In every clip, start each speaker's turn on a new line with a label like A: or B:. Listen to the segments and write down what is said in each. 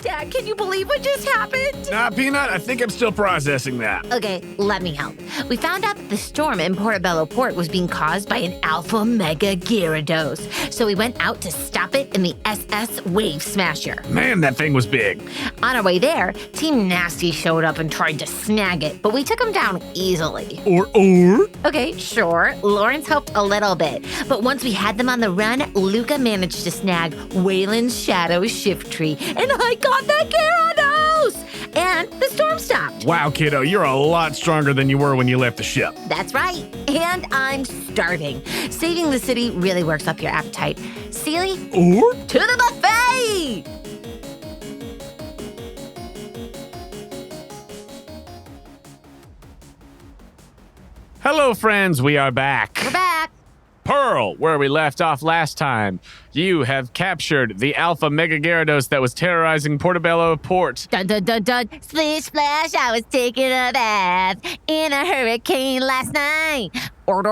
A: Dad, can you believe what just happened?
B: Nah, Peanut, I think I'm still processing that.
A: Okay, let me help. We found out that the storm in Portobello Port was being caused by an Alpha Mega Gyarados. So we went out to stop it in the SS Wave Smasher.
B: Man, that thing was big.
A: On our way there, Team Nasty showed up and tried to snag it, but we took him down easily.
B: Or?
A: Okay, sure. Lawrence helped a little bit. But once we had them on the run, Luca managed to snag Waylon's Shadow Shift Tree, and I got that Gyarados! And the storm stopped.
B: Wow, kiddo, you're a lot stronger than you were when you left the ship.
A: That's right. And I'm starving. Saving the city really works up your appetite. Seely,
B: Or?
A: to the buffet!
B: Hello, friends, we are back.
A: We're back.
B: Pearl, where we left off last time, you have captured the Alpha Mega Gyarados that was terrorizing Portobello Port.
A: Dun dun dun dun. Splish splash, I was taking a bath in a hurricane last night. Or.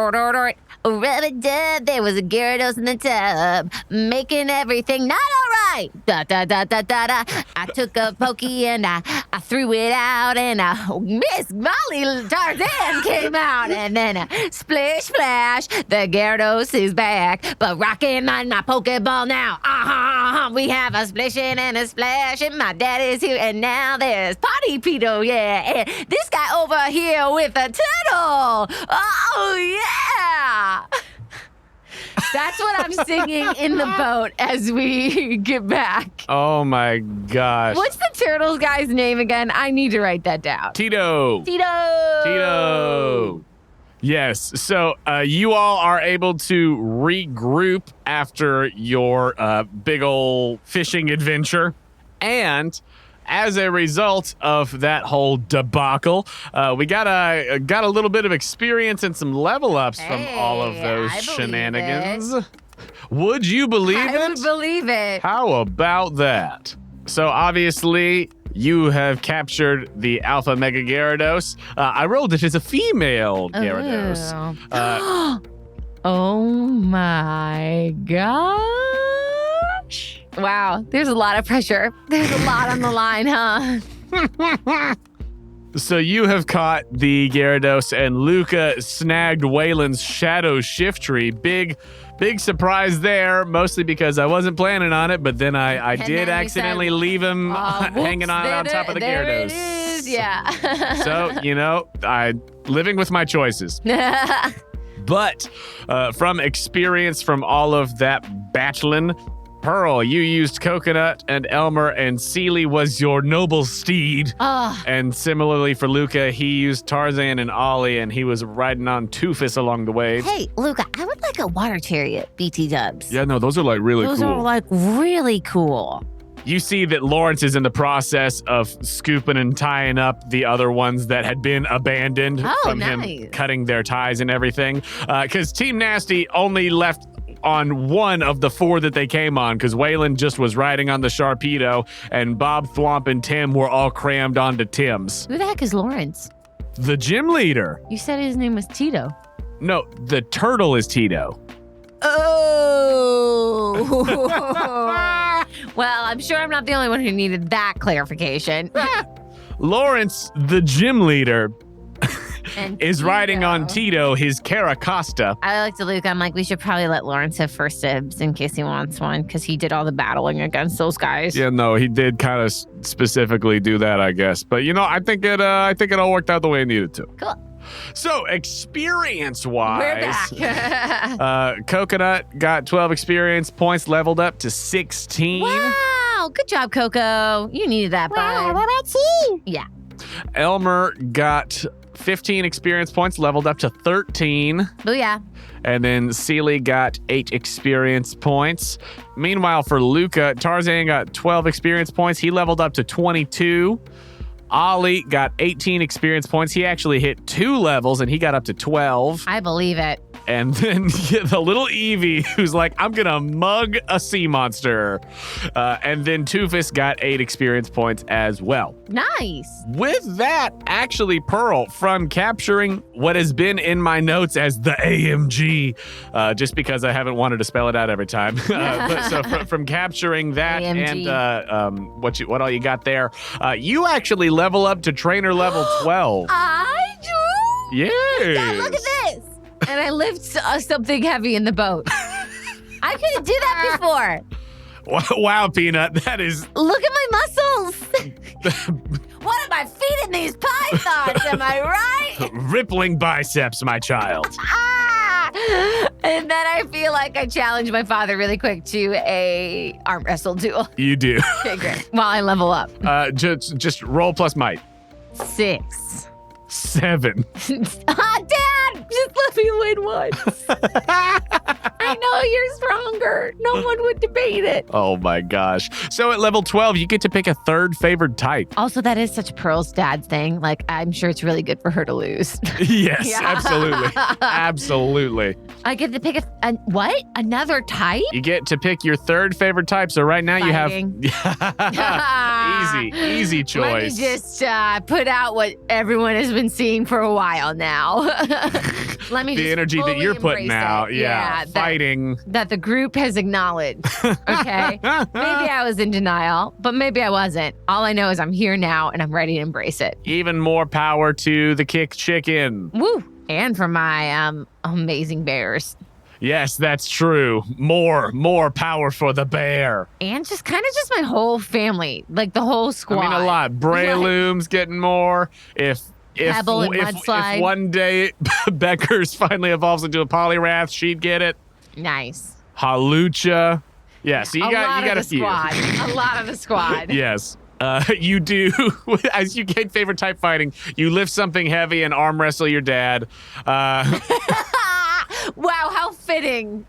A: Rub-a-dub, there was a Gyarados in the tub, making everything not alright. Da da da da da da. I took a pokey and I threw it out, and Miss Molly Tarzan came out, and then splish splash, the Gyarados is back, but rocking on my Pokeball now. We have a splishing and a splash, and my dad is here, and now there's Potty Pedo, yeah, and this guy over here with a turtle. Oh yeah. That's what I'm singing in the boat as we get back.
B: Oh my gosh.
A: What's the turtles guy's name again? I need to write that down.
B: Tito. Yes, so you all are able to regroup after your big ol' fishing adventure. And as a result of that whole debacle, we got a little bit of experience and some level ups from all of those shenanigans. Would you believe it?
A: I would believe it.
B: How about that? So obviously, you have captured the Alpha Mega Gyarados. I rolled it as a female Gyarados.
A: Oh my gosh. Wow, there's a lot of pressure. There's a lot on the line, huh?
B: So you have caught the Gyarados, and Luca snagged Waylon's Shadow Shift Tree. Big surprise there, mostly because I wasn't planning on it, but then I did accidentally leave him hanging on top of the Gyarados.
A: There it is, yeah.
B: So, I living with my choices. But from experience from all of that battling, Pearl, you used Coconut, and Elmer and Seely was your noble steed. And similarly for Luca, he used Tarzan and Ollie, and he was riding on Toofus along the way.
A: Hey, Luca, I would like a water chariot, BT dubs.
B: Yeah, no, those are really cool.
A: Those are really cool.
B: You see that Lawrence is in the process of scooping and tying up the other ones that had been abandoned from him cutting their ties and everything. Because Team Nasty only left on one of the 4 that they came on, because Waylon just was riding on the Sharpedo, and Bob, Thwomp, and Tim were all crammed onto Tim's.
A: Who the heck is Lawrence?
B: The gym leader.
A: You said his name was Tito.
B: No, the turtle is Tito.
A: Oh. Well, I'm sure I'm not the only one who needed that clarification.
B: Lawrence, the gym leader,
A: and
B: is riding on Tito, his Caracosta.
A: I looked at Luke. I'm like, we should probably let Lawrence have first dibs in case he wants one, because he did all the battling against those guys.
B: Yeah, no, he did kind of specifically do that, I guess. But I think it all worked out the way it needed to.
A: Cool.
B: So experience-wise,
A: we're back.
B: Coconut got 12 experience points, leveled up to 16.
A: Wow, good job, Coco. You needed that, bud.
C: What about you?
A: Yeah.
B: Elmer got 15 experience points, leveled up to 13.
A: Booyah.
B: And then Seely got 8 experience points. Meanwhile, for Luca, Tarzan got 12 experience points. He leveled up to 22. Ollie got 18 experience points. He actually hit 2 levels, and he got up to 12.
A: I believe it.
B: And then the little Eevee who's like, I'm going to mug a sea monster. And then Toofus got 8 experience points as well.
A: Nice.
B: With that, actually, Pearl, from capturing what has been in my notes as the AMG, just because I haven't wanted to spell it out every time. From capturing that
A: AMG.
B: and what all you got there, you actually level up to trainer level 12.
A: I do?
B: Yes.
A: Dad, look at this. And I lift something heavy in the boat. I couldn't do that before.
B: Wow, Peanut, that is...
A: Look at my muscles. What am I feeding these pythons? Am I right?
B: rippling biceps, my child.
A: And then I feel like I challenge my father really quick to a arm wrestle duel.
B: You do.
A: Okay, great. While I level up.
B: Just roll plus might.
A: 6.
B: 7.
A: Dad! Just let me win once. I know you're stronger. No one would debate it.
B: Oh my gosh. So at level 12, you get to pick a third favored type.
A: Also, that is such Pearl's dad thing. Like, I'm sure it's really good for her to lose.
B: Yes,
A: Yeah.
B: absolutely. Absolutely.
A: I get to pick what? Another type?
B: You get to pick your third favorite type. So right now
A: Fighting.
B: you have easy choice.
A: Let me just put out what everyone has been seeing for a while now. Let me
B: the
A: just
B: energy that
A: fully
B: you're putting
A: embrace
B: out.
A: it.
B: Yeah. Fighting.
A: That the group has acknowledged. Okay. Maybe I was in denial, but maybe I wasn't. All I know is I'm here now and I'm ready to embrace it.
B: Even more power to the kick chicken.
A: Woo! And for my amazing bears.
B: Yes, that's true. More power for the bear.
A: And just kind of just my whole family, like the whole squad.
B: I mean, a lot. Breloom's getting more. If
A: Pebble and Mudslide.
B: one day Becker's finally evolves into a Poliwrath, she'd get it.
A: Nice.
B: Halucha. Yeah, so you got a few.
A: Squad. A lot of the squad.
B: Yes. You do, as you gain favorite type fighting, you lift something heavy and arm wrestle your dad.
A: Wow, how fitting.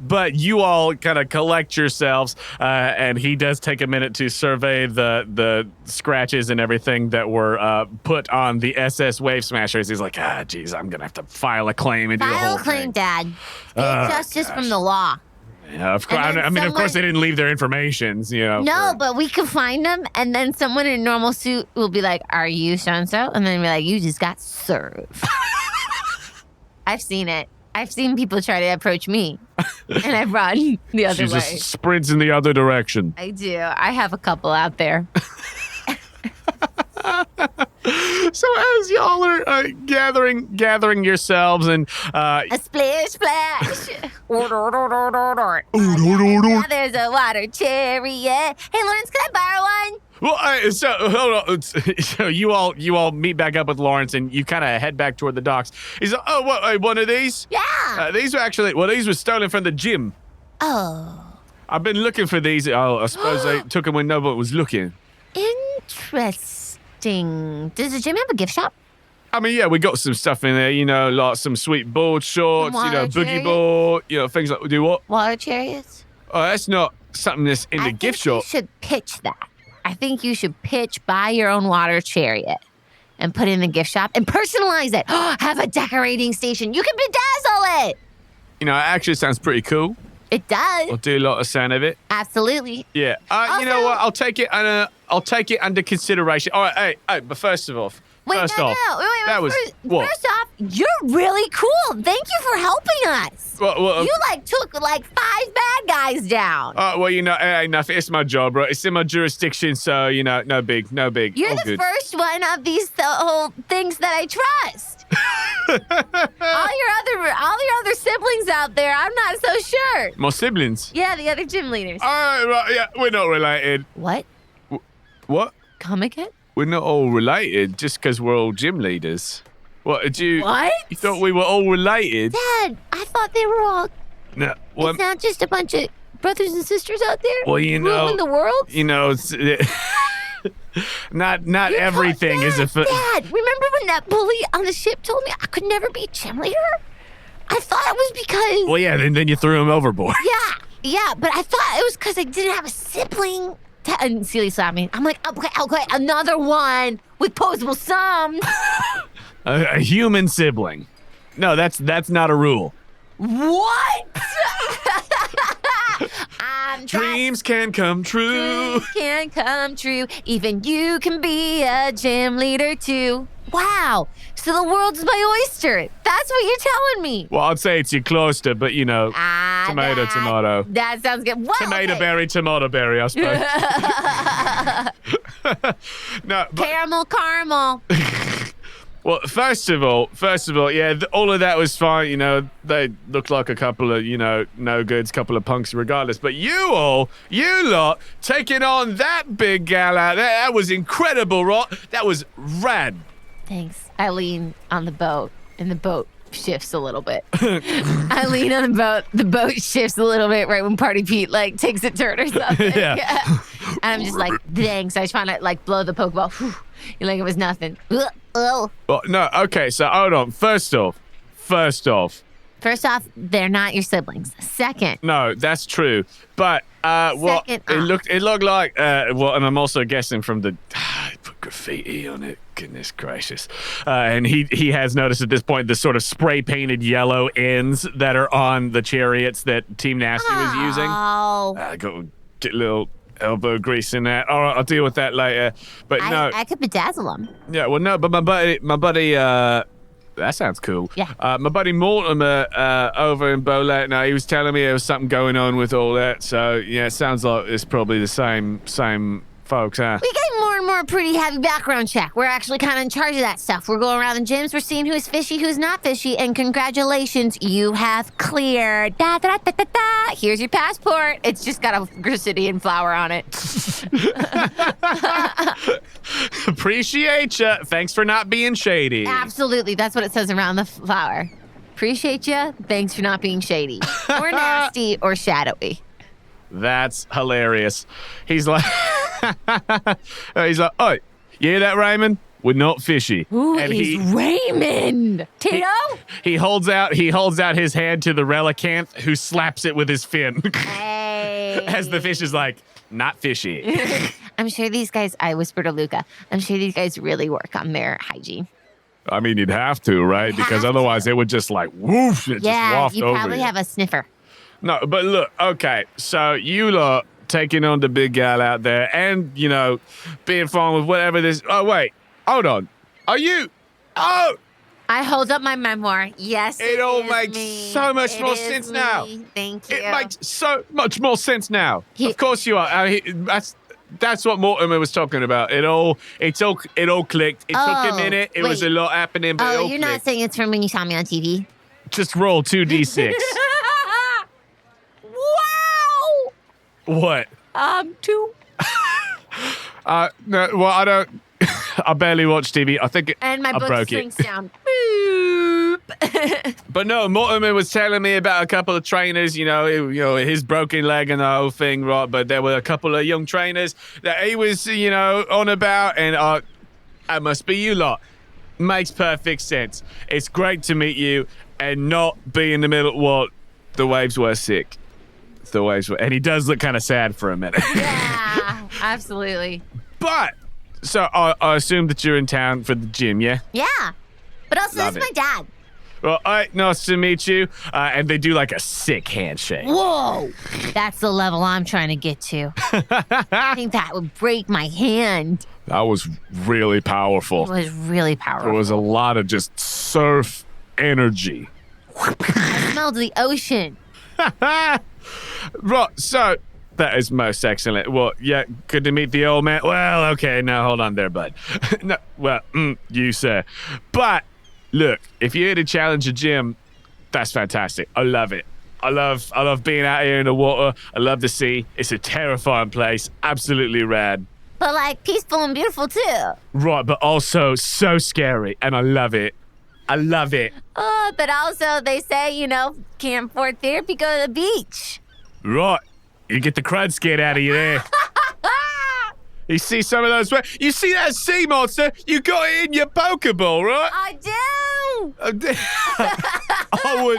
B: But you all kind of collect yourselves, and he does take a minute to survey the scratches and everything that were put on the SS Wave Smashers. He's like, geez, I'm going to have to file a claim and do the whole
A: File claim,
B: thing.
A: Dad. Get justice from the law.
B: Yeah, of course.
A: And then
B: I mean, of course,
A: someone-
B: they didn't leave their informations,
A: No, but we can find them, and then someone in a normal suit will be like, "Are you so-and-so?" And then be like, "You just got served." I've seen it. I've seen people try to approach me, and I run the other
B: She
A: way.
B: just sprints in the other direction.
A: I do. I have a couple out there.
B: So as y'all are gathering yourselves and
A: A splish splash. Now there's a water chariot. Hey, Lawrence, can I borrow one?
B: well, so hold on. So you all meet back up with Lawrence and you kind of head back toward the docks. He's like, oh, what? One of these?
A: Yeah.
B: These were stolen from the gym.
A: Oh,
B: I've been looking for these. Oh, I suppose they took them when nobody was looking.
A: interesting. Does the gym have a gift shop?
B: I mean, yeah, we got some stuff in there, like some sweet board shorts,
A: Some water
B: boogie
A: chariot?
B: board, things like, do what?
A: Water chariots?
B: Oh, that's not something that's in the gift shop.
A: You should pitch that. I think you should buy your own water chariot and put it in the gift shop and personalize it. Have a decorating station. You can bedazzle it.
B: It actually sounds pretty cool.
A: It does.
B: I'll do a lot of sound of it.
A: Absolutely.
B: Yeah. You know
A: Also-
B: what? I'll take it under consideration. All right. Hey, but first off,
A: Wait,
B: first
A: no,
B: off,
A: no. Wait,
B: that was what?
A: First off, you're really cool. Thank you for helping us.
B: Well,
A: You took 5 bad guys down.
B: well, hey, nothing. It's my job, right? It's in my jurisdiction, so no big.
A: You're
B: All
A: the
B: good.
A: first one of these whole things that I trust. all your other siblings out there, I'm not so sure.
B: My siblings.
A: Yeah, the other gym leaders.
B: Right, yeah, we're not related.
A: What?
B: What?
A: Come again?
B: We're not all related just because we're all gym leaders. What, did you...
A: What?
B: You thought we were all related?
A: Dad, I thought they were all.
B: No. Well,
A: It's not just a bunch of brothers and sisters out there.
B: Well,
A: ruling the world.
B: Not everything is a...
A: Dad, remember when that bully on the ship told me I could never be a gym leader? I thought it was because.
B: Well, yeah, then you threw him overboard.
A: Yeah, but I thought it was because I didn't have a sibling. And Celie slapped me. I'm like, okay, another one with posable sums.
B: A human sibling. No, that's not a rule.
A: What? I'm
B: Dreams can come true.
A: Dreams can come true. Even you can be a gym leader too. Wow. So the world's my oyster. That's what you're telling me.
B: Well, I'd say it's your cloister, but tomato.
A: That sounds good. Well,
B: Tomato berry, I suppose. No, but,
A: caramel.
B: well, first of all, yeah, all of that was fine. They looked like a couple of, no goods, couple of punks regardless. But you lot, taking on that big gal out there, that was incredible, right? That was rad.
A: Thanks. I lean on the boat, and the boat shifts a little bit. I lean on the boat shifts a little bit right when Party Pete, takes a turn or something.
B: Yeah.
A: And I'm just like, thanks. I just want to, blow the Pokeball. Whew. Like it was nothing.
B: Well, no, okay, so hold on. First off,
A: they're not your siblings. Second.
B: no, that's true. But
A: Second
B: it looked like and I'm also guessing from the put graffiti on it. Goodness gracious. And he has noticed at this point the sort of spray painted yellow ends that are on the chariots that Team Nasty was using.
A: Oh.
B: Go get a little elbow grease in that. All right, I'll deal with that later. But no.
A: I could bedazzle them.
B: Yeah, well, no, but my buddy, that sounds cool.
A: Yeah.
B: My buddy Mortimer over in Bolet, now he was telling me there was something going on with all that. So, yeah, it sounds like it's probably the same folks, huh?
A: We get more and more pretty heavy background check. We're actually kind of in charge of that stuff. We're going around the gyms. We're seeing who's fishy, who's not fishy. And congratulations, you have cleared. Da, da, da, da, da. Here's your passport. It's just got a Grisidian flower on it.
B: Appreciate ya. Thanks for not being shady.
A: Absolutely. That's what it says around the flower. Appreciate you. Thanks for not being shady or nasty or shadowy.
B: That's hilarious. He's like, oh, you hear that, Raymond? We're not fishy.
A: Who is Raymond? Tito?
B: He holds out his hand to the relicanth, who slaps it with his fin.
A: Hey.
B: As the fish is like, not fishy.
A: I'm sure these guys, I whispered to Luca, I'm sure these guys really work on their hygiene.
B: I mean, you'd have to, right? Because otherwise it would just whoosh, it just waft over
A: you probably have a sniffer.
B: No, but look, okay, so you lot taking on the big gal out there and, being fine with whatever this... Oh, wait, hold on. Are you... Oh!
A: I hold up my memoir. Yes,
B: It all
A: is
B: makes
A: me.
B: so much
A: It
B: more
A: is
B: sense
A: me.
B: now.
A: Thank you.
B: It makes so much more sense now.
A: He-
B: Of course you are. That's what Mortimer was talking about. It all clicked. It took a minute. It was a
A: wait.
B: lot happening, but it all
A: you're not
B: clicked.
A: saying it's from when you saw me on TV?
B: Just roll 2d6.
A: Wow!
B: What?
A: 2.
B: No, well, I don't. I barely watch TV. I think
A: And my
B: I
A: book
B: broke
A: shrinks
B: it.
A: down. Boop.
B: But no, Mortimer was telling me about a couple of trainers, his broken leg and the whole thing, right? But there were a couple of young trainers that he was, on about, and that must be you lot. Makes perfect sense. It's great to meet you and not be in the middle. Well, the waves were sick. And he does look kind of sad for a minute.
A: Yeah, absolutely.
B: But, so I assume that you're in town for the gym, yeah?
A: Yeah. But also,
B: Love
A: this is
B: it.
A: my dad.
B: Well, all right, nice to meet you. And they do a sick handshake.
A: Whoa! That's the level I'm trying to get to. I think that would break my hand.
B: That was really powerful.
A: It was really powerful.
B: There was a lot of just surf energy.
A: I smelled the ocean.
B: Right, so that is most excellent. Well, yeah, good to meet the old man. Well, okay, now hold on there, bud. No, well, you sir. But look, if you're here to challenge a gym, that's fantastic. I love it. I love being out here in the water. I love the sea. It's a terrifying place. Absolutely rad.
A: But peaceful and beautiful too.
B: Right, but also so scary, and I love it. I love it.
A: Oh, but also they say, can't afford therapy, go to the beach.
B: Right. You get the crud scared out of you there. You see some of those... You see that sea monster? You got it in your Pokeball, right?
A: I do.
B: I would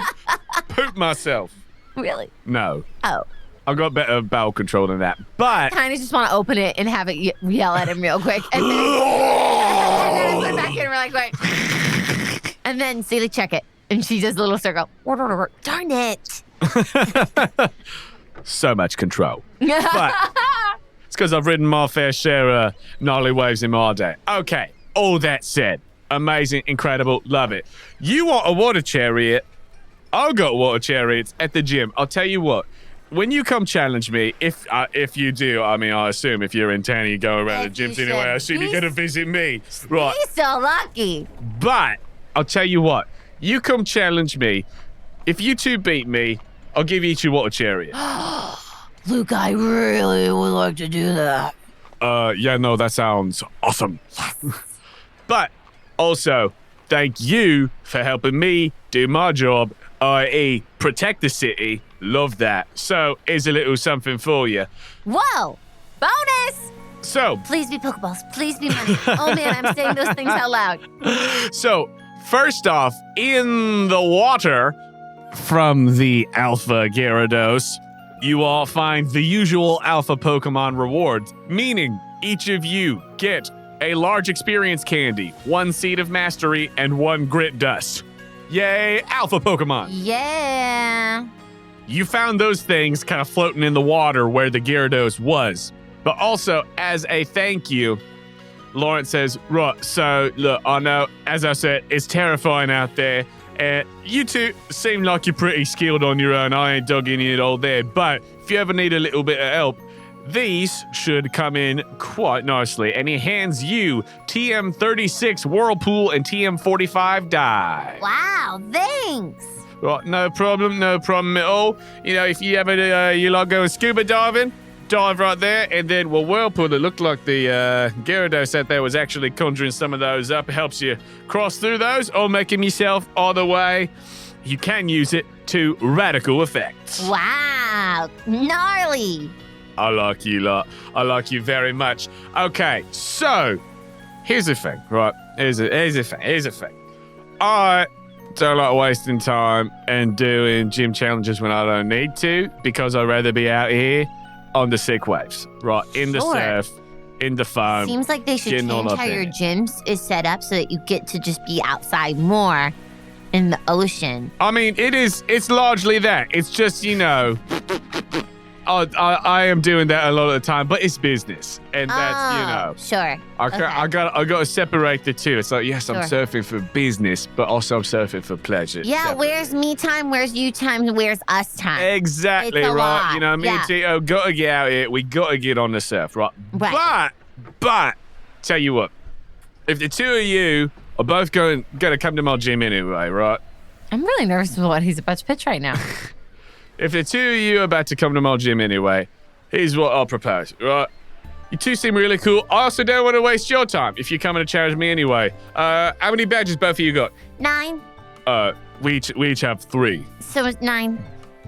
B: poop myself.
A: Really?
B: No.
A: Oh.
B: I've got better bowel control than that. But...
A: Kind of just want to open it and have it yell at him real quick. And then put it back in really quick. And then see, check it. And she does a little circle. Darn it.
B: So much control. But it's because I've ridden my fair share of gnarly waves in my day. Okay, all that said, amazing, incredible, love it. You want a water chariot? I've got water chariots at the gym. I'll tell you what. When you come challenge me, if you do, I mean, I assume if you're in town, you go around the gyms anyway. I assume you're going to visit me. Right.
A: He's so lucky.
B: But I'll tell you what. You come challenge me. If you two beat me, I'll give each a water chariot.
A: Luke, I really would like to do that.
B: Yeah, no, that sounds awesome. Yes. But also, thank you for helping me do my job, i.e. protect the city. Love that. So, here's a little something for you.
A: Whoa! Bonus!
B: So,
A: please be Pokeballs. Please be money. Oh man, I'm saying those things out loud.
B: So, first off, in the water from the Alpha Gyarados, you all find the usual Alpha Pokemon rewards, meaning each of you get a large experience candy, 1 seed of mastery, and 1 grit dust. Yay, Alpha Pokemon!
A: Yeah.
B: You found those things kind of floating in the water where the Gyarados was. But also, as a thank you, Lawrence says, right, so look, I know, as I said, it's terrifying out there. And you two seem like you're pretty skilled on your own. I ain't dogging it all there. But if you ever need a little bit of help, these should come in quite nicely. And he hands you TM36 Whirlpool and TM45 die.
A: Wow, thanks.
B: Right, no problem at all. You know, if you ever you like going scuba diving, dive right there, and then Whirlpool, it looked like the Gyarados out there was actually conjuring some of those up. It helps you cross through those or make them yourself either way. You can use it to radical effects.
A: Wow, gnarly.
B: I like you lot. I like you very much. Okay, so here's the thing, right? Here's the thing. I don't like wasting time and doing gym challenges when I don't need to, because I'd rather be out here on the sick waves, right? In the surf, in the foam.
A: Seems like they should change how your gyms is set up so that you get to just be outside more in the ocean.
B: I mean, it's largely that. It's just, you know, I am doing that a lot of the time, but it's business, and that's, you know.
A: Sure.
B: I got to separate the two. It's like, yes, I'm surfing for business, but also I'm surfing for pleasure.
A: Yeah,
B: separate.
A: Where's me time? Where's you time? Where's us time?
B: Exactly,
A: it's a
B: right.
A: lot.
B: You know, me and Tito got to get out here. We got to get on the surf, right? But tell you what, if the two of you are both going to come to my gym anyway, right?
A: I'm really nervous about what he's about to pitch right now.
B: If the two of you are about to come to my gym anyway, here's what I'll propose, right? You two seem really cool. I also don't want to waste your time if you're coming to challenge me anyway. How many badges both of you got?
A: 9.
B: We each have 3.
A: So it's 9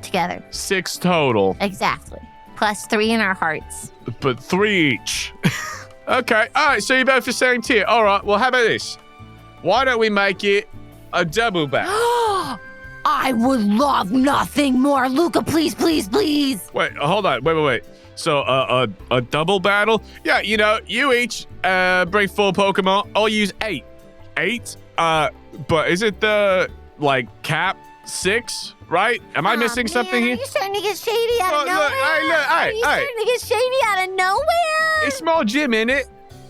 A: together.
B: 6 total.
A: Exactly. Plus 3 in our hearts.
B: But 3 each. Okay, all right, so you're both the same tier. All right, well, how about this? Why don't we make it a double badge?
A: I would love nothing more. Luca, please, please, please.
B: Wait, hold on. Wait. So, a double battle? Yeah, you know, you each bring 4 Pokemon. I'll use 8. 8? But is it the, like, cap 6, right? Am I missing something here?
A: Are you starting to get shady out of nowhere?
B: Are you
A: starting to get shady out of nowhere?
B: It's my gym, innit?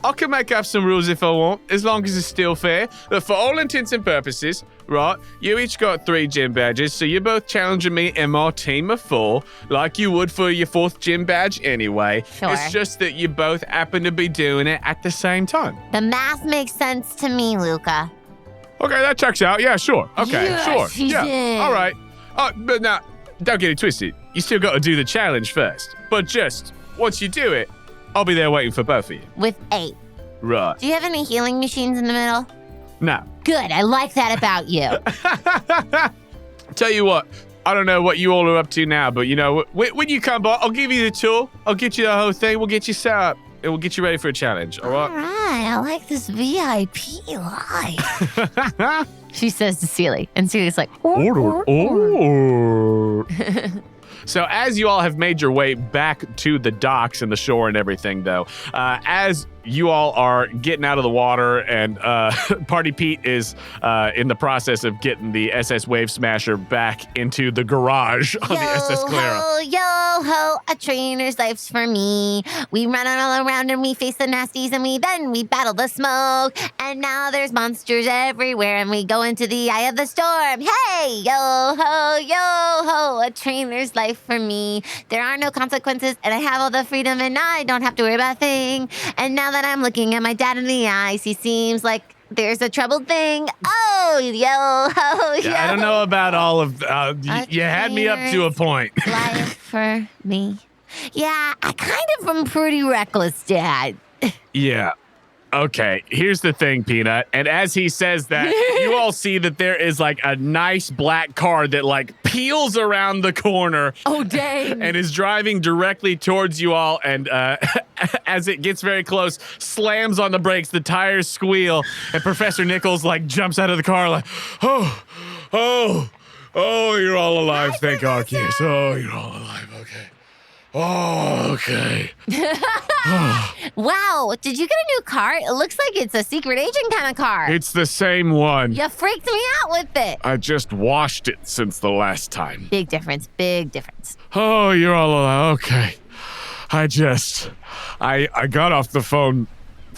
B: I can make up some rules if I want, as long as it's still fair. But for all intents and purposes, right, you each got 3 gym badges, so you're both challenging me in my team of 4, like you would for your 4th gym badge anyway.
A: Sure.
B: It's just that you both happen to be doing it at the same time.
A: The math makes sense to me, Luca.
B: Okay, that checks out. Yeah, sure. Okay,
A: yes,
B: sure.
A: He did.
B: All right. But now, don't get it twisted. You still got to do the challenge first. But just, once you do it, I'll be there waiting for both of you.
A: With 8.
B: Right.
A: Do you have any healing machines in the middle?
B: No.
A: Good. I like that about you.
B: Tell you what, I don't know what you all are up to now, but you know, when you come by, I'll give you the tour. I'll get you the whole thing. We'll get you set up. And we'll get you ready for a challenge, all right?
A: All right. I like this VIP life. She says to Seely. And Seely's like, or.
B: So as you all have made your way back to the docks and the shore and everything, though, as you all are getting out of the water, and Party Pete is in the process of getting the SS Wave Smasher back into the garage on the SS Clara.
A: Yo ho, a trainer's life's for me. We run all around and we face the nasties, and then we battle the smoke. And now there's monsters everywhere, and we go into the eye of the storm. Hey, yo ho, a trainer's life for me. There are no consequences, and I have all the freedom, and I don't have to worry about a thing. And now that I'm looking at my dad in the eyes, he seems like there's a troubled thing. Oh, yo ho, yo.
B: Yeah, I don't know about all of. You had me up to a point.
A: Life for me. Yeah, I kind of am pretty reckless, Dad.
B: Yeah. Okay, here's the thing, Peanut. And as he says that, you all see that there is like a nice black car that like peels around the corner.
A: Oh, dang.
B: And is driving directly towards you all. And as it gets very close, slams on the brakes, the tires squeal. And Professor Nichols like jumps out of the car like, oh, you're all alive. Thank Arceus. Oh, you're all alive. Okay. Oh, okay.
A: Wow, did you get a new car? It looks like it's a secret agent kind of car.
B: It's the same one.
A: You freaked me out with it.
B: I just washed it since the last time.
A: Big difference, big difference.
B: Oh, you're all alive. Okay. I got off the phone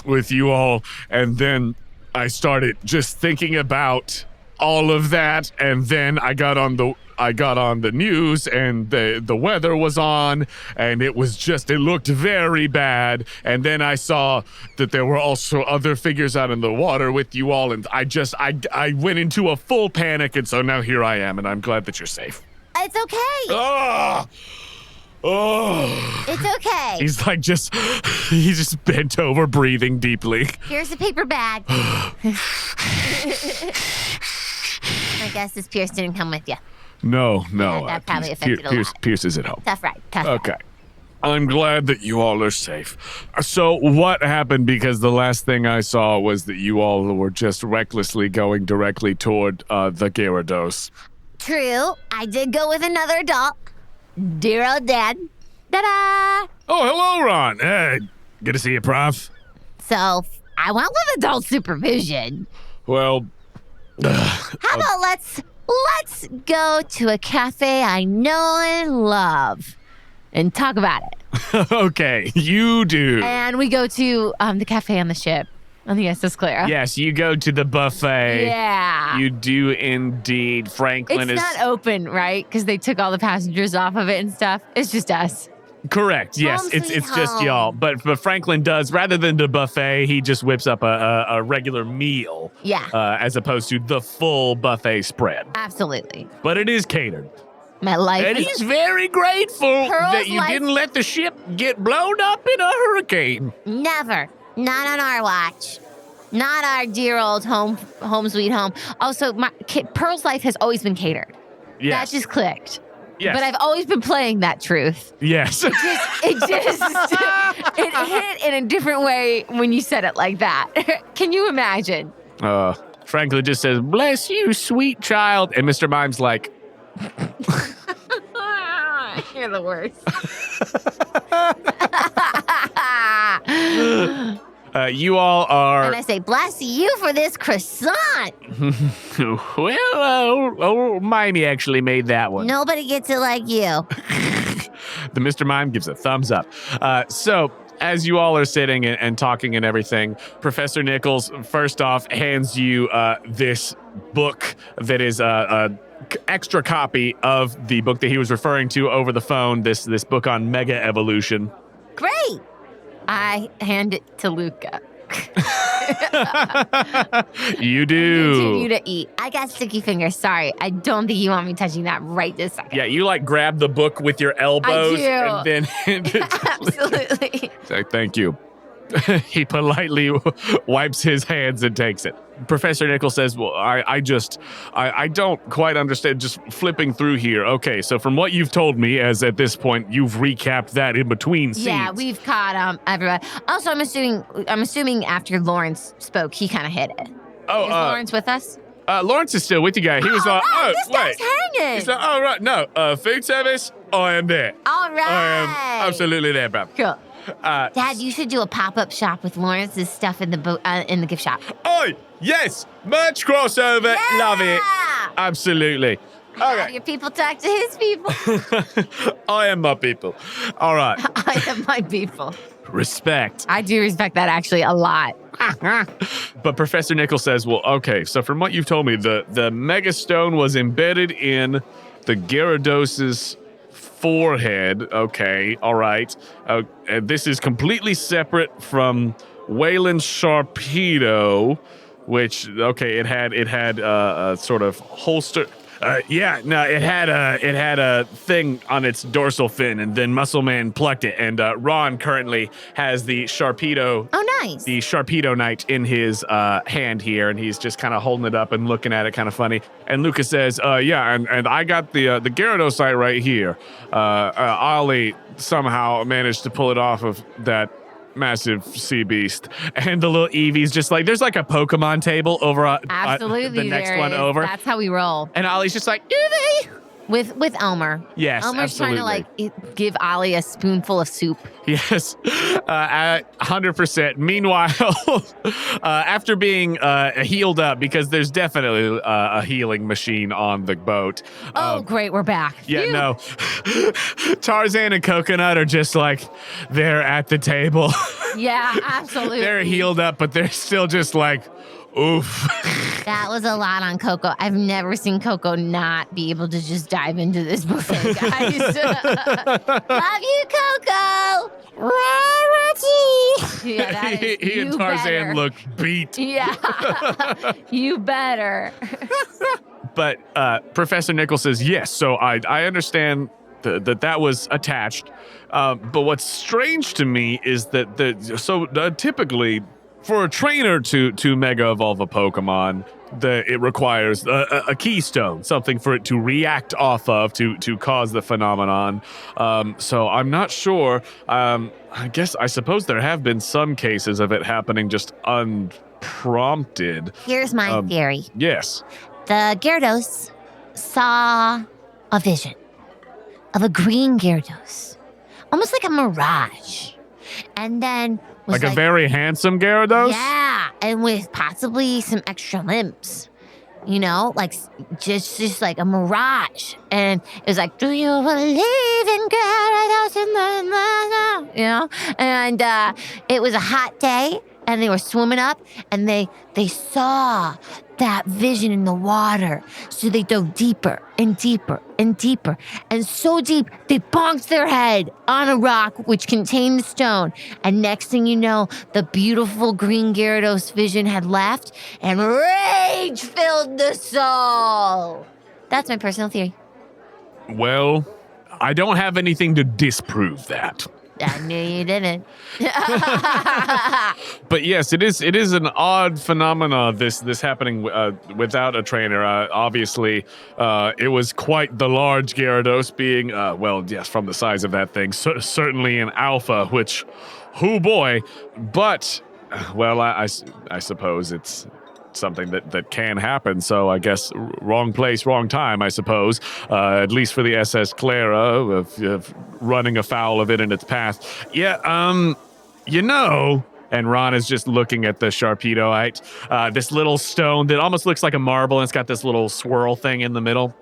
B: with you all, and then I started just thinking about all of that, and then I got on the news, and the weather was on, and it looked very bad. And then I saw that there were also other figures out in the water with you all, and I went into a full panic, and so now here I am, and I'm glad that you're safe.
A: It's okay. It's okay.
B: He's like he's just bent over, breathing deeply.
A: Here's a paper bag. I guess this Pierce didn't come with you.
B: No.
A: That probably affected a lot.
B: Pierce is at home.
A: Tough ride.
B: Okay. I'm glad that you all are safe. So what happened? Because the last thing I saw was that you all were just recklessly going directly toward the Gyarados.
A: True. I did go with another adult. Dear old Dad. Ta-da!
B: Oh, hello, Ron. Hey, good to see you, Prof.
A: So, I went with adult supervision.
B: Well...
A: How about let's go to a cafe I know and love and talk about it.
B: Okay, you do.
A: And we go to the cafe on the ship, on the SS Clara.
B: Yes, you go to the buffet.
A: Yeah.
B: You do indeed. Franklin
A: it's not open, right? Because they took all the passengers off of it and stuff. It's just us.
B: Correct. Yes,
A: Home
B: it's
A: sweet
B: just
A: home.
B: y'all. But Franklin does, rather than the buffet, he just whips up a regular meal.
A: Yeah.
B: As opposed to the full buffet spread.
A: Absolutely.
B: But it is catered.
A: My life
B: And
A: is
B: he's very grateful
A: Pearl's
B: that you
A: life-
B: didn't let the ship get blown up in a hurricane.
A: never. Not on our watch. Not our dear old home sweet home. Also, Pearl's life has always been catered.
B: Yes.
A: That just clicked.
B: Yes.
A: But I've always been playing that truth.
B: Yes.
A: It hit in a different way when you said it like that. Can you imagine?
B: Franklin just says, "Bless you, sweet child." And Mr. Mime's like,
A: You're the worst.
B: you all are...
A: And I say, bless you for this croissant.
B: Well, old Mimey actually made that one.
A: Nobody gets it like you.
B: The Mr. Mime gives a thumbs up. So, as you all are sitting and talking and everything, Professor Nichols, first off, hands you this book that is a extra copy of the book that he was referring to over the phone, this book on Mega Evolution.
A: Great. I hand it to Luca.
B: You do.
A: Continue to eat. I got sticky fingers. Sorry. I don't think you want me touching that right this second.
B: Yeah, you like grab the book with your elbows
A: I do.
B: and then hand it to
A: Absolutely.
B: Say, thank you. He politely wipes his hands and takes it. Professor Nichols says, well, I don't quite understand, just flipping through here. Okay, so from what you've told me, as at this point, you've recapped that in between scenes.
A: Yeah, we've caught everybody. Also, I'm assuming after Lawrence spoke, he kind of hit it.
B: Oh,
A: Is Lawrence with us?
B: Lawrence is still with you guys. He was like,
A: right,
B: oh,
A: this
B: wait.
A: guy's hanging.
B: He's like, oh, right, no, food service, I am there.
A: All right.
B: I am absolutely there, bro.
A: Cool. Dad, you should do a pop-up shop with Lawrence's stuff in the gift shop.
B: Oh, yes. Merch crossover.
A: Yeah!
B: Love it. Absolutely.
A: Have
B: Okay.
A: your people talk to his people.
B: I am my people. All right.
A: I am my people.
B: Respect.
A: I do respect that actually a lot.
B: But Professor Nickel says, well, okay, so from what you've told me, the Mega Stone was embedded in the Gyarados' forehead. Okay, all right. And this is completely separate from Waylon's Sharpedo, which, okay, it had a sort of holster. It had a thing on its dorsal fin, and then Muscle Man plucked it. And Ron currently has the Sharpedo.
A: Oh, nice.
B: The Sharpedo Knight in his hand here, and he's just kind of holding it up and looking at it, kind of funny. And Luca says, and I got the Gyarados Knight right here. Ollie somehow managed to pull it off of that massive sea beast, and the little Eevee's just like, there's like a Pokemon table over
A: Absolutely,
B: the next
A: there
B: one
A: is.
B: over.
A: That's how we roll.
B: And Ollie's just like, Eevee!
A: With Elmer.
B: Yes,
A: Elmer's
B: absolutely.
A: trying to give Ollie a spoonful of soup.
B: Yes, 100%. Meanwhile, after being healed up, because there's definitely a healing machine on the boat.
A: Great, we're back.
B: Yeah,
A: Phew.
B: no. Tarzan and Coconut are just like, they're at the table.
A: Yeah, absolutely.
B: They're healed up, but they're still just like, oof.
A: That was a lot on Coco. I've never seen Coco not be able to just dive into this buffet, guys. Love you, Coco. Rarity. Yeah, that is,
B: he and
A: you
B: Tarzan
A: better.
B: look beat.
A: Yeah, you better.
B: But Professor Nickel says, yes, so I understand that was attached. But what's strange to me is that typically for a trainer to Mega Evolve a Pokemon, it requires a keystone, something for it to react off of to cause the phenomenon. So I'm not sure. I suppose there have been some cases of it happening just unprompted.
A: Here's my theory.
B: Yes.
A: The Gyarados saw a vision of a green Gyarados, almost like a mirage, and then was
B: Like a very handsome Gyarados?
A: yeah, and with possibly some extra limbs, like just like a mirage. And it was like, do you believe in Gyarados in the And it was a hot day, and they were swimming up, and they saw that vision in the water. So they dove deeper and deeper and deeper. And so deep, they bonked their head on a rock which contained the stone. And next thing you know, the beautiful green Gyarados vision had left, and rage filled the soul. That's my personal theory.
B: Well, I don't have anything to disprove that.
A: I knew you didn't.
B: But yes, it is an odd phenomena, this happening without a trainer. Obviously, it was quite the large Gyarados, being, from the size of that thing, certainly an alpha, which, oh boy. But, I suppose it's something that can happen, so I guess wrong place, wrong time, I suppose, at least for the SS Clara of running afoul of it in its path. Yeah, and Ron is just looking at the Sharpedoite, this little stone that almost looks like a marble, and it's got this little swirl thing in the middle.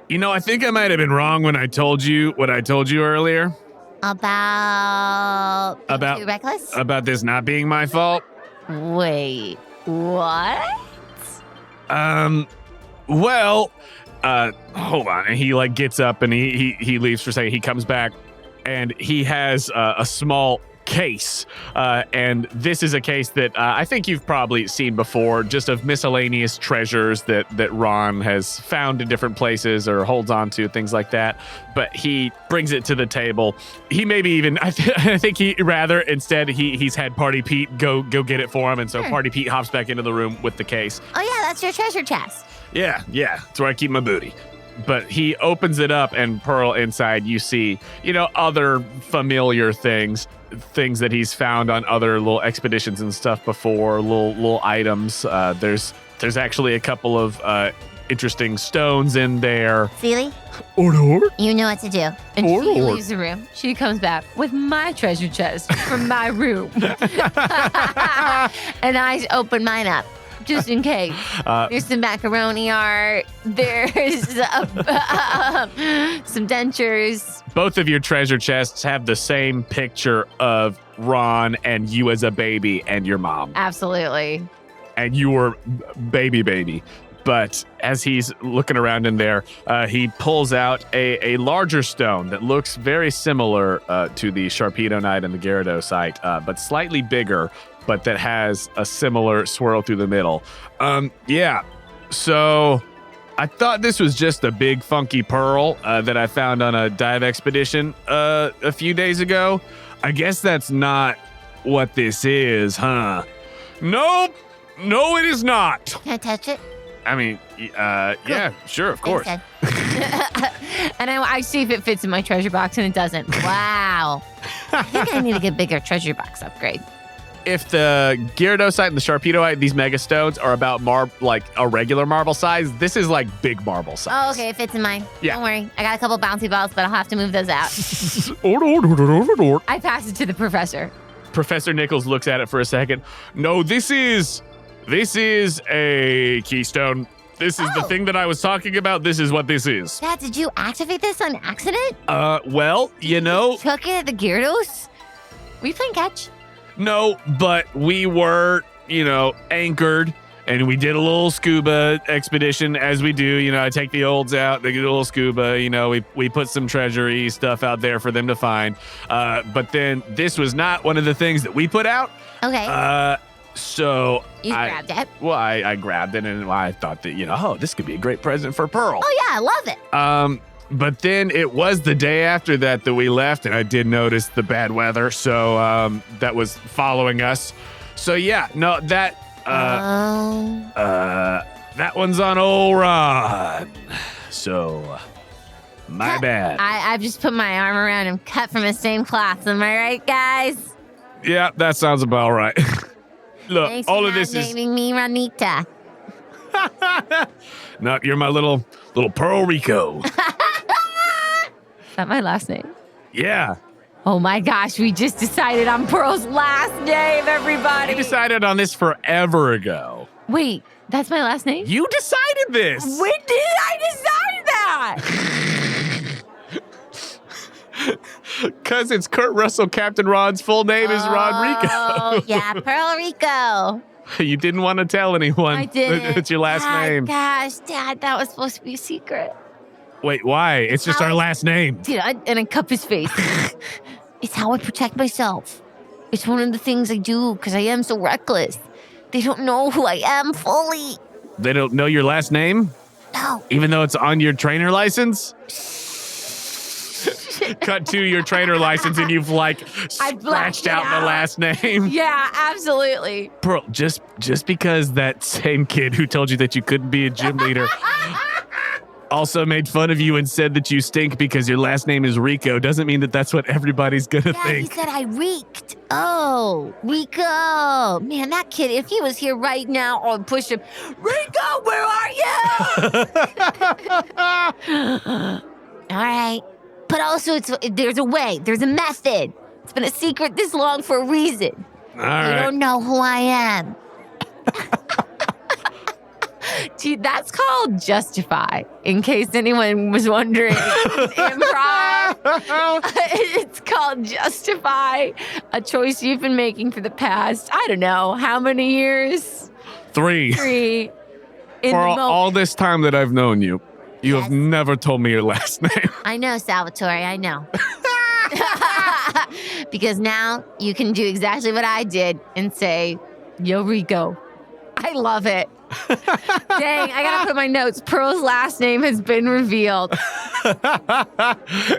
B: I think I might have been wrong when I told you what I told you earlier.
A: About too reckless?
B: About this not being my fault.
A: Wait, what?
B: Hold on. And he gets up and he leaves for a second. He comes back and he has a small case. And this is a case that I think you've probably seen before, just of miscellaneous treasures that Ron has found in different places or holds on to, things like that. But he brings it to the table. He maybe even, I think he's had Party Pete go get it for him. And so Party Pete hops back into the room with the case.
A: Oh yeah, that's your treasure chest.
B: Yeah, that's where I keep my booty. But he opens it up, and Pearl, inside you see, other familiar things that he's found on other little expeditions and stuff before, little items. There's actually a couple of interesting stones in there.
A: Seely,
B: Or
A: you know what to do.
C: And
B: Or-
C: she
B: or.
C: leaves the room. She comes back with my treasure chest from my room.
A: And I open mine up. Just in case. There's some macaroni art. There's some dentures.
B: both of your treasure chests have the same picture of Ron and you as a baby and your mom.
C: Absolutely.
B: And you were baby. But as he's looking around in there, he pulls out a larger stone that looks very similar to the Sharpedo Knight and the Gyarados, but slightly bigger, but that has a similar swirl through the middle. So I thought this was just a big funky pearl that I found on a dive expedition a few days ago. I guess that's not what this is, huh? Nope. No, it is not.
A: Can I touch it?
B: I mean, yeah, sure, of course.
A: Thanks,
C: And I see if it fits in my treasure box, and it doesn't.
A: Wow. I think I need to get a bigger treasure box upgrade.
B: If the Gyarados and the Sharpedo, these mega stones are about like a regular marble size, this is like big marble size.
A: Oh, okay. It fits in mine.
B: Yeah.
A: Don't worry. I got a couple bouncy balls, but I'll have to move those out.
C: I pass it to the professor.
B: Professor Nichols looks at it for a second. No, this is a keystone. This is the thing that I was talking about. This is what this is.
A: Dad, did you activate this on accident?
B: Well, you know,
A: Took it at the Gyarados? Were you playing catch?
B: no, but we were, anchored, and we did a little scuba expedition as we do. I take the olds out, they get a little scuba, we put some treasury stuff out there for them to find. But then this was not one of the things that we put out.
A: Okay.
B: So
A: You grabbed it.
B: Well, I grabbed it, and I thought that, this could be a great present for Pearl.
A: Oh, yeah. I love it.
B: But then it was the day after that we left, and I did notice the bad weather, so that was following us. So yeah, no, that that one's on old Ron. So my bad.
A: I've just put my arm around him, cut from the same cloth. Am I right, guys?
B: Yeah, that sounds about right. Look,
A: Thanks
B: all
A: for
B: of
A: not
B: this is
A: naming me Ranita.
B: no, you're my little Pearl Rico.
C: Is that my last name?
B: Yeah.
C: Oh my gosh, we just decided on Pearl's last name, everybody.
B: You decided on this forever ago.
C: Wait, that's my last name?
B: You decided this.
C: When did I decide that?
B: Because it's Kurt Russell. Captain Ron's full name is Rodrigo.
A: Oh, yeah. Pearl Rico.
B: You didn't want to tell anyone.
C: I didn't.
B: It's your last name.
A: Gosh, Dad, that was supposed to be a secret.
B: Wait, why? It's just our last name.
C: Dude, and I cup his face.
A: It's how I protect myself. It's one of the things I do because I am so reckless. They don't know who I am fully.
B: They don't know your last name?
A: No.
B: Even though it's on your trainer license? Cut to your trainer license and you've scratched
C: it
B: out the
C: out.
B: last name.
C: Yeah, absolutely.
B: Pearl, just because that same kid who told you that you couldn't be a gym leader also made fun of you and said that you stink because your last name is Rico doesn't mean that that's what everybody's gonna
A: Yeah,
B: think.
A: he said I reeked. Oh, Rico. Man, that kid, if he was here right now, I'd push him. Rico, where are you? All right. But also, there's a way. There's a method. It's been a secret this long for a reason.
B: All
A: You
B: right.
A: don't know who I am.
C: Dude, that's called Justify, in case anyone was wondering. Improv. It's called Justify, a choice you've been making for the past, I don't know, how many years?
B: 3.
C: 3. In
B: For
C: the moment.
B: all this time that I've known you, you
A: Yes.
B: have never told me your last name.
A: I know, Salvatore. I know. Because now you can do exactly what I did and say,
C: Yo, Rico. I love it. Dang, I gotta put my notes. Pearl's last name has been revealed.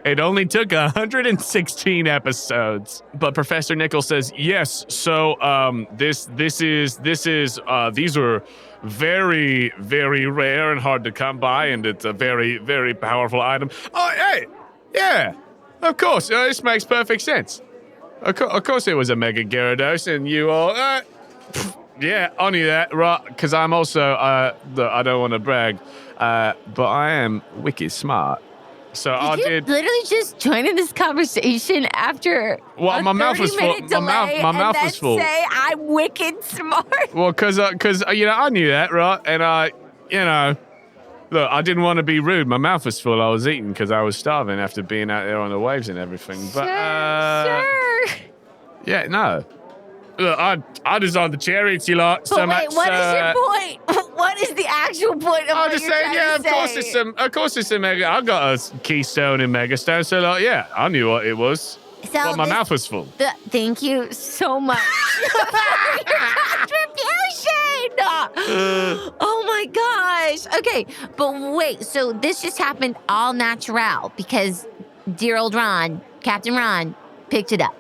B: It only took 116 episodes. But Professor Nichols says, yes, so these are very, very rare and hard to come by, and it's a very, very powerful item. Oh, hey, yeah, of course, this makes perfect sense. Of course it was a Mega Gyarados, and you all, Yeah, I knew that, right? Because I'm also, I don't want to brag, but I am wicked smart. So I
C: Did you
B: did.
C: literally just join in this conversation after
B: Well, my mouth was full. My mouth was full.
C: Say I'm wicked smart.
B: Well, because I knew that, right? And look, I didn't want to be rude. My mouth was full. I was eating because I was starving after being out there on the waves and everything. But
C: Sure.
B: yeah, no. Look, I designed the chariots you lot so
C: But
B: much.
C: wait, what is your point? What is the actual point of
B: I'm
C: what
B: just
C: you're
B: saying,
C: trying
B: yeah,
C: to
B: of
C: say?
B: course it's a mega. I got a keystone in Megastone, so like, yeah, I knew what it was.
C: So
B: But my mouth was full.
C: Thank you so much for your contribution. Oh my gosh. Okay, but wait. So this just happened all natural because dear old Ron, Captain Ron, picked it up.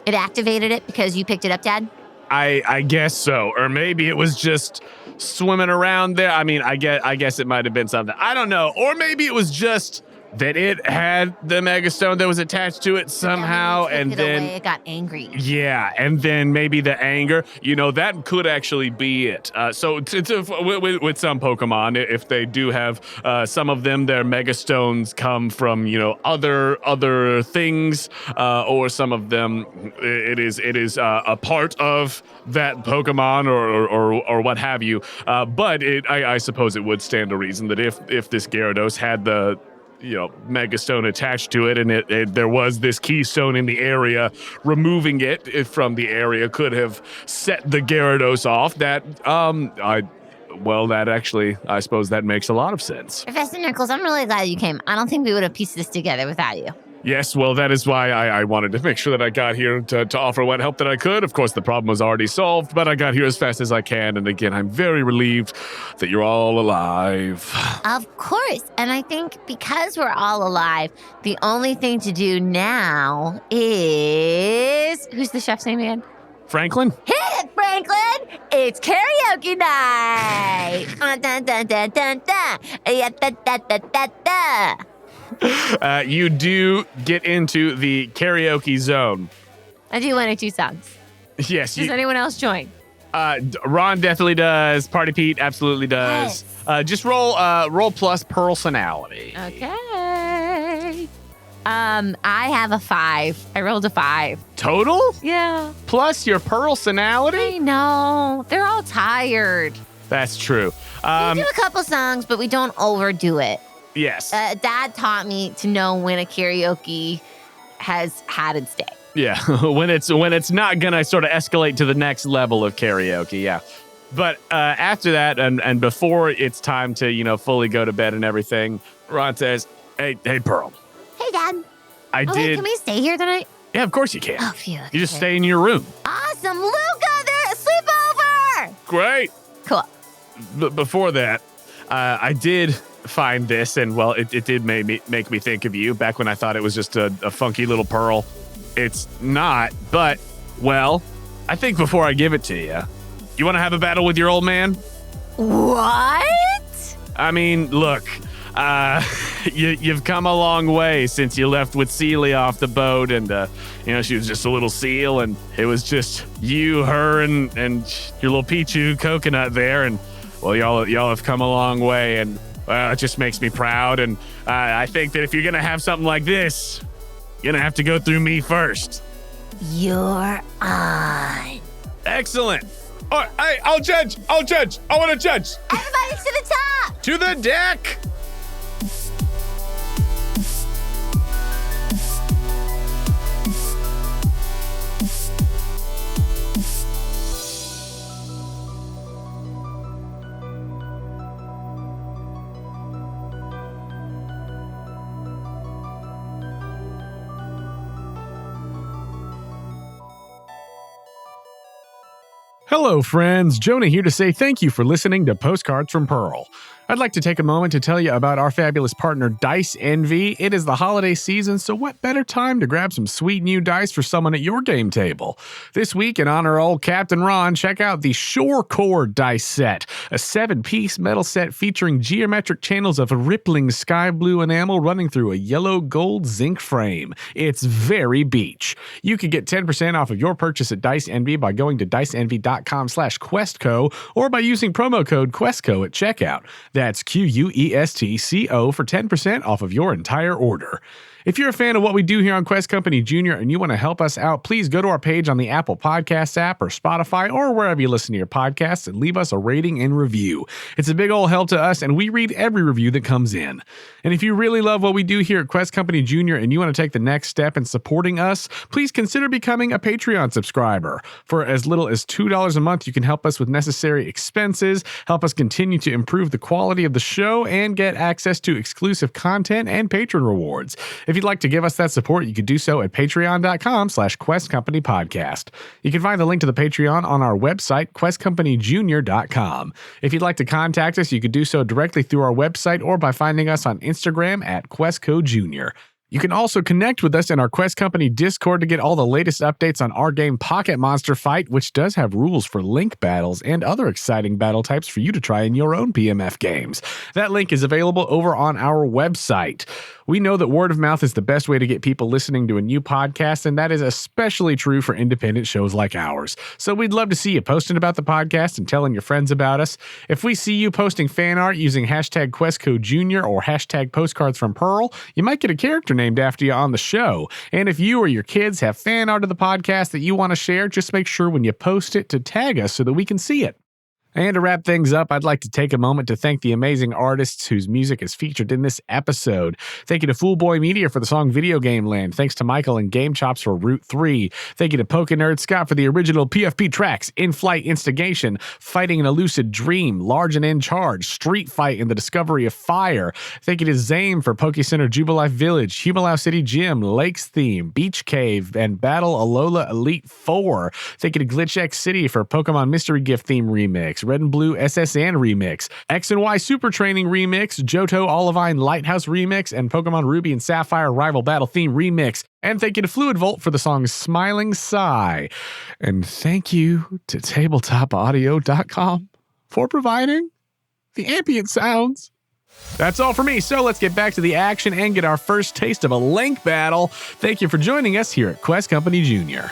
C: It activated it because you picked it up, Dad?
B: I guess so, or maybe it was just swimming around there. I mean, I guess it might have been something. I don't know, or maybe it was just that it had the Megastone that was attached to it somehow, and then
C: it got angry.
B: Yeah, and then maybe the anger, that could actually be it. With some Pokemon, if they do have some of them, their Megastones come from other things, or some of them it is a part of that Pokemon or what have you. But I suppose it would stand to reason that if this Gyarados had the Megastone attached to it, and there was this keystone in the area, removing it from the area could have set the Gyarados off. That I suppose that makes a lot of sense.
C: Professor Nichols, I'm really glad you came. I don't think we would have pieced this together without you.
B: Yes, well, that is why I wanted to make sure that I got here to offer what help that I could. Of course, the problem was already solved, but I got here as fast as I can. And again, I'm very relieved that you're all alive.
C: Of course. And I think because we're all alive, the only thing to do now is... Who's the chef's name again?
B: Franklin?
C: Hit it, Franklin! It's karaoke night! Dun, dun, dun, dun, dun, dun. Yeah, da, da, da, da, da.
B: You do get into the karaoke zone.
C: I do 1 or 2 songs.
B: Yes.
C: Does anyone else join?
B: Ron definitely does. Party Pete absolutely does.
C: Yes.
B: Just roll plus personality.
C: Okay. I have a 5. I rolled a 5.
B: Total?
C: Yeah.
B: Plus your personality?
C: I know. They're all tired.
B: That's true.
C: We do a couple songs, but we don't overdo it.
B: Yes.
C: Dad taught me to know when a karaoke has had its day.
B: Yeah, when it's not gonna sort of escalate to the next level of karaoke, yeah. But after that, and before it's time to fully go to bed and everything, Ron says, "Hey, Pearl.
C: Hey, Dad.
B: I did.
C: Hey, can we stay here tonight?
B: Yeah, of course you can.
C: Oh, phew.
B: You just stay in your room.
C: Awesome, Luca. They're sleepover.
B: Great.
C: Cool.
B: But before that, I did find this, and well, it did make me think of you back when I thought it was just a funky little pearl. It's not, but well, I think before I give it to you, you want to have a battle with your old man?
C: What?
B: I mean, look, you've come a long way since you left with Celia off the boat, and she was just a little seal, and it was just you, her, and your little Pichu coconut there, and well, y'all have come a long way, and it just makes me proud. And I think that if you're gonna have something like this, you're gonna have to go through me first.
C: You're on.
B: Excellent. All right, hey, I'll judge. I want to judge.
C: Everybody to the top.
B: To the deck. Hello, friends. Jonah here to say thank you for listening to Postcards from Pearl. I'd like to take a moment to tell you about our fabulous partner, Dice Envy. It is the holiday season, so what better time to grab some sweet new dice for someone at your game table? This week, in honor of old Captain Ron, check out the Shore Core dice set, a 7-piece metal set featuring geometric channels of rippling sky blue enamel running through a yellow gold zinc frame. It's very beach. You can get 10% off of your purchase at Dice Envy by going to diceenvy.com/questco or by using promo code QuestCo at checkout. That's QUESTCO for 10% off of your entire order. If you're a fan of what we do here on Quest Company Jr. and you want to help us out, please go to our page on the Apple Podcasts app or Spotify or wherever you listen to your podcasts and leave us a rating and review. It's a big old help to us, and we read every review that comes in. And if you really love what we do here at Quest Company Jr. and you want to take the next step in supporting us, please consider becoming a Patreon subscriber. For as little as $2 a month, you can help us with necessary expenses, help us continue to improve the quality of the show, and get access to exclusive content and patron rewards. If you'd like to give us that support, you could do so at patreon.com/questcompanypodcast. You can find the link to the Patreon on our website, questcompanyjr.com. If you'd like to contact us, you could do so directly through our website or by finding us on Instagram at QuestCoJr. You can also connect with us in our Quest Company Discord to get all the latest updates on our game Pocket Monster Fight, which does have rules for link battles and other exciting battle types for you to try in your own PMF games. That link is available over on our website. We know that word of mouth is the best way to get people listening to a new podcast, and that is especially true for independent shows like ours. So we'd love to see you posting about the podcast and telling your friends about us. If we see you posting fan art using hashtag QuestCoJr or hashtag Postcards from Pearl, you might get a character named after you on the show. And if you or your kids have fan art of the podcast that you want to share, just make sure when you post it to tag us so that we can see it. And to wrap things up, I'd like to take a moment to thank the amazing artists whose music is featured in this episode. Thank you to FoolBoyMedia for the song Video Game Land. Thanks to Mikel and GameChops for Route 3. Thank you to Pokénerd Scott for the original PFP tracks, In-Flight Instigation, Fighting in a Lucid Dream, Large and In Charge, Street Fight and the Discovery of Fire. Thank you to Zame for Pokécenter Jubilife Village, Humilau City Gym, Lakes Theme, Beach Cave, and Battle Alola Elite 4. Thank you to Glitch X City for Pokemon Mystery Gift Theme Remix, Red and Blue SSN Remix, X and Y Super Training Remix, Johto Olivine Lighthouse Remix, and Pokemon Ruby and Sapphire Rival Battle Theme Remix. And thank you to Fluid Volt for the song Smiling Sigh. And thank you to TabletopAudio.com for providing the ambient sounds. That's all for me, so let's get back to the action and get our first taste of a link battle. Thank you for joining us here at Quest Company Jr.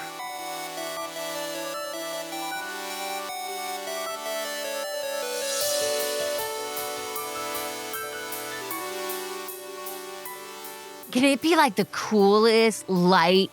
C: Can it be like the coolest light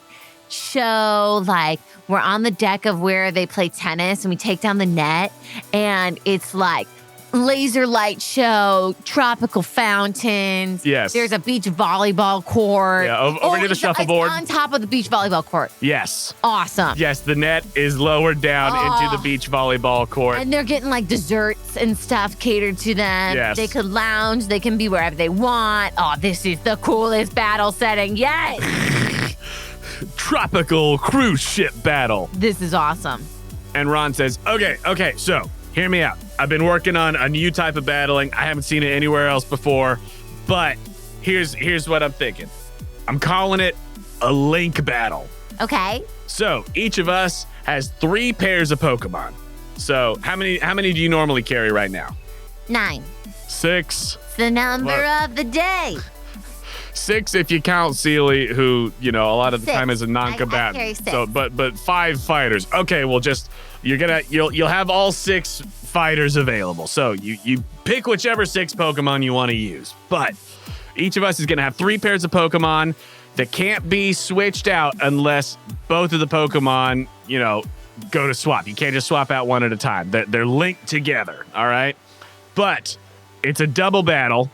C: show? Like we're on the deck of where they play tennis and we take down the net and it's like laser light show, tropical fountains.
B: Yes.
C: There's a beach volleyball court.
B: Yeah, over near the shuffleboard.
C: It's on top of the beach volleyball court.
B: Yes.
C: Awesome.
B: Yes, the net is lowered down into the beach volleyball court.
C: And they're getting like desserts and stuff catered to them.
B: Yes.
C: They could lounge. They can be wherever they want. Oh, this is the coolest battle setting. Yes.
B: Tropical cruise ship battle.
C: This is awesome.
B: And Ron says, okay, so hear me out. I've been working on a new type of battling. I haven't seen it anywhere else before, but here's what I'm thinking. I'm calling it a link battle.
C: Okay.
B: So each of us has 3 pairs of Pokemon. So how many do you normally carry right now?
C: 9.
B: 6.
C: It's the number of the day.
B: 6 if you count Sealy, who, a lot of the
C: 6.
B: time is a non-combatant.
C: I carry 6.
B: So, but 5 fighters. Okay, well, you'll have all 6 fighters available. So you pick whichever 6 Pokemon you want to use. But each of us is gonna have 3 pairs of Pokemon that can't be switched out unless both of the Pokemon, go to swap. You can't just swap out one at a time. They're linked together. All right, but it's a double battle.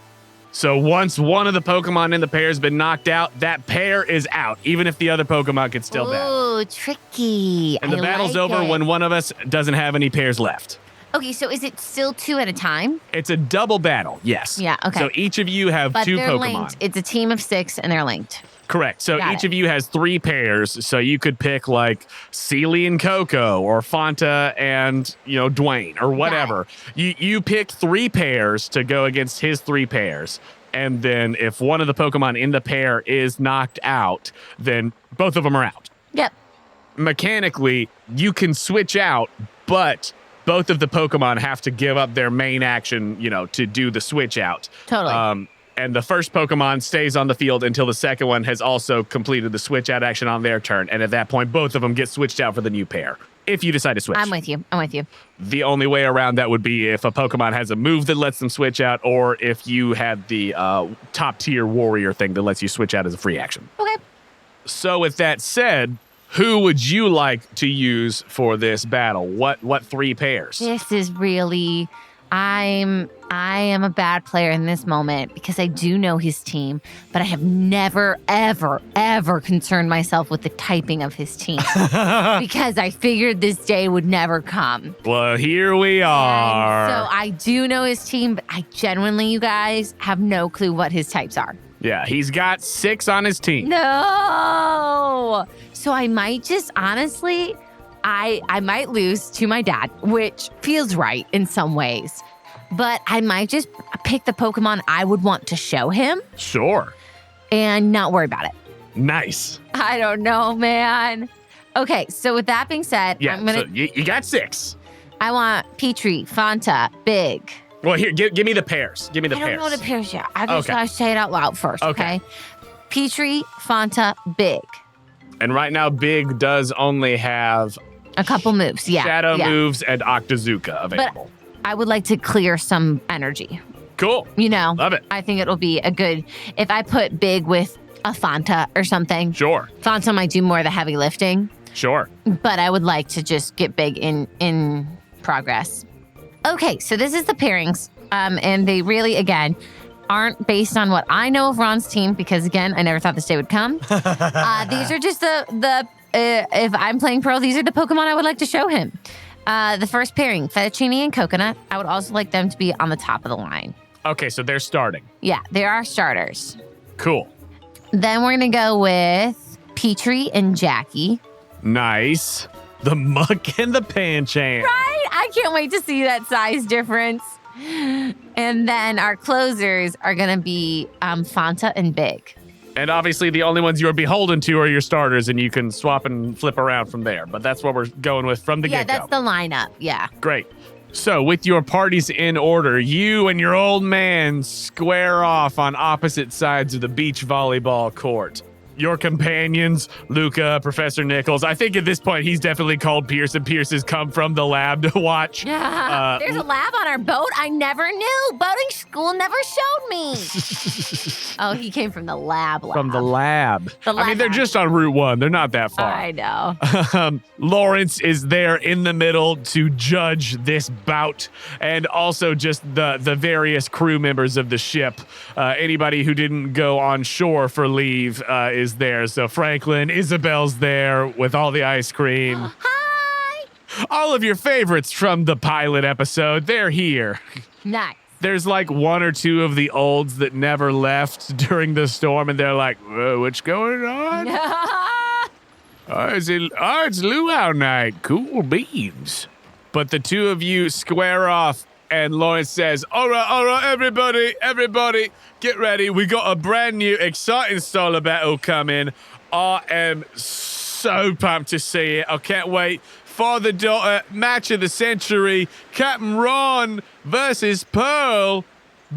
B: So once one of the Pokemon in the pair has been knocked out, that pair is out, even if the other Pokemon can still battle.
C: Ooh, tricky.
B: And the battle's over when one of us doesn't have any pairs left.
C: Okay, so is it still 2 at a time?
B: It's a double battle, yes.
C: Yeah, okay.
B: So each of you have 2
C: they're
B: Pokemon.
C: linked. It's a team of 6 and they're linked.
B: Correct. So
C: Got
B: each
C: it.
B: of you has 3 pairs. So you could pick like Sealy and Coco or Fanta and, Dwayne or whatever. You pick 3 pairs to go against his 3 pairs. And then if one of the Pokemon in the pair is knocked out, then both of them are out.
C: Yep.
B: Mechanically, you can switch out, but both of the Pokemon have to give up their main action, to do the switch out.
C: Totally.
B: And the first Pokemon stays on the field until the second one has also completed the switch out action on their turn. And at that point, both of them get switched out for the new pair, if you decide to switch.
C: I'm with you.
B: The only way around that would be if a Pokemon has a move that lets them switch out, or if you had the top tier warrior thing that lets you switch out as a free action.
C: Okay.
B: So with that said, who would you like to use for this battle? What 3 pairs?
C: This is really, I am a bad player in this moment because I do know his team, but I have never, ever, ever concerned myself with the typing of his team because I figured this day would never come.
B: Well, here we are.
C: And so I do know his team, but I genuinely, you guys, have no clue what his types are.
B: Yeah, he's got 6 on his team.
C: No. So I might just honestly, I might lose to my dad, which feels right in some ways. But I might just pick the Pokemon I would want to show him
B: Sure.
C: and not worry about it.
B: Nice.
C: I don't know, man. Okay, so with that being said,
B: Yeah,
C: I'm gonna.
B: so you got 6.
C: I want Petrie, Fanta, Big.
B: Well, here, give me the pairs. Give me the
C: I don't
B: pairs.
C: know the pairs yet. I just
B: Okay.
C: gotta say it out loud first, okay? Petrie, Fanta, Big.
B: And right now, Big does only have
C: A couple moves, yeah.
B: Shadow
C: yeah.
B: moves and Octazooka available.
C: I would like to clear some energy.
B: Cool.
C: I
B: Love it.
C: think it'll be a good, if I put Big with a Fanta or something.
B: Sure.
C: Fanta might do more of the heavy lifting,
B: Sure.
C: but I would like to just get Big in progress. Okay, so this is the pairings. And they really, again, aren't based on what I know of Ron's team because, again, I never thought this day would come. These are just if I'm playing Pearl, these are the Pokemon I would like to show him. The first pairing, Fettuccine and Coconut. I would also like them to be on the top of the line.
B: Okay, so they're starting.
C: Yeah, there are starters.
B: Cool.
C: Then we're going to go with Petrie and Jackie.
B: Nice. The Muck and the Pancham.
C: Right? I can't wait to see that size difference. And then our closers are going to be Fanta and Big.
B: And obviously, the only ones you're beholden to are your starters, and you can swap and flip around from there. But that's what we're going with from the
C: Yeah,
B: get-go.
C: that's the lineup. Yeah.
B: Great. So, with your parties in order, you and your old man square off on opposite sides of the beach volleyball court. Your companions, Luca, Professor Nichols. I think at this point he's definitely called Pierce, and Pierce has come from the lab to watch.
C: Yeah. There's a lab on our boat. I never knew. Boating school never showed me. Oh, he came from the lab.
B: From the lab.
C: The
B: I mean, they're
C: lab.
B: just on Route 1. They're not that far.
C: I know.
B: Lawrence is there in the middle to judge this bout, and also just the various crew members of the ship. Anybody who didn't go on shore for leave is there. So Franklin, Isabel's there with all the ice cream.
C: Hi.
B: All of your favorites from the pilot episode, they're here.
C: Nice.
B: There's like 1 or 2 of the olds that never left during the storm, and they're like, what's going on? It's luau night. Cool beans. But the 2 of you square off, and Lawrence says, all right, everybody, get ready. We got a brand new, exciting style of battle coming. I am so pumped to see it. I can't wait. Father-daughter match of the century. Captain Ron versus Pearl.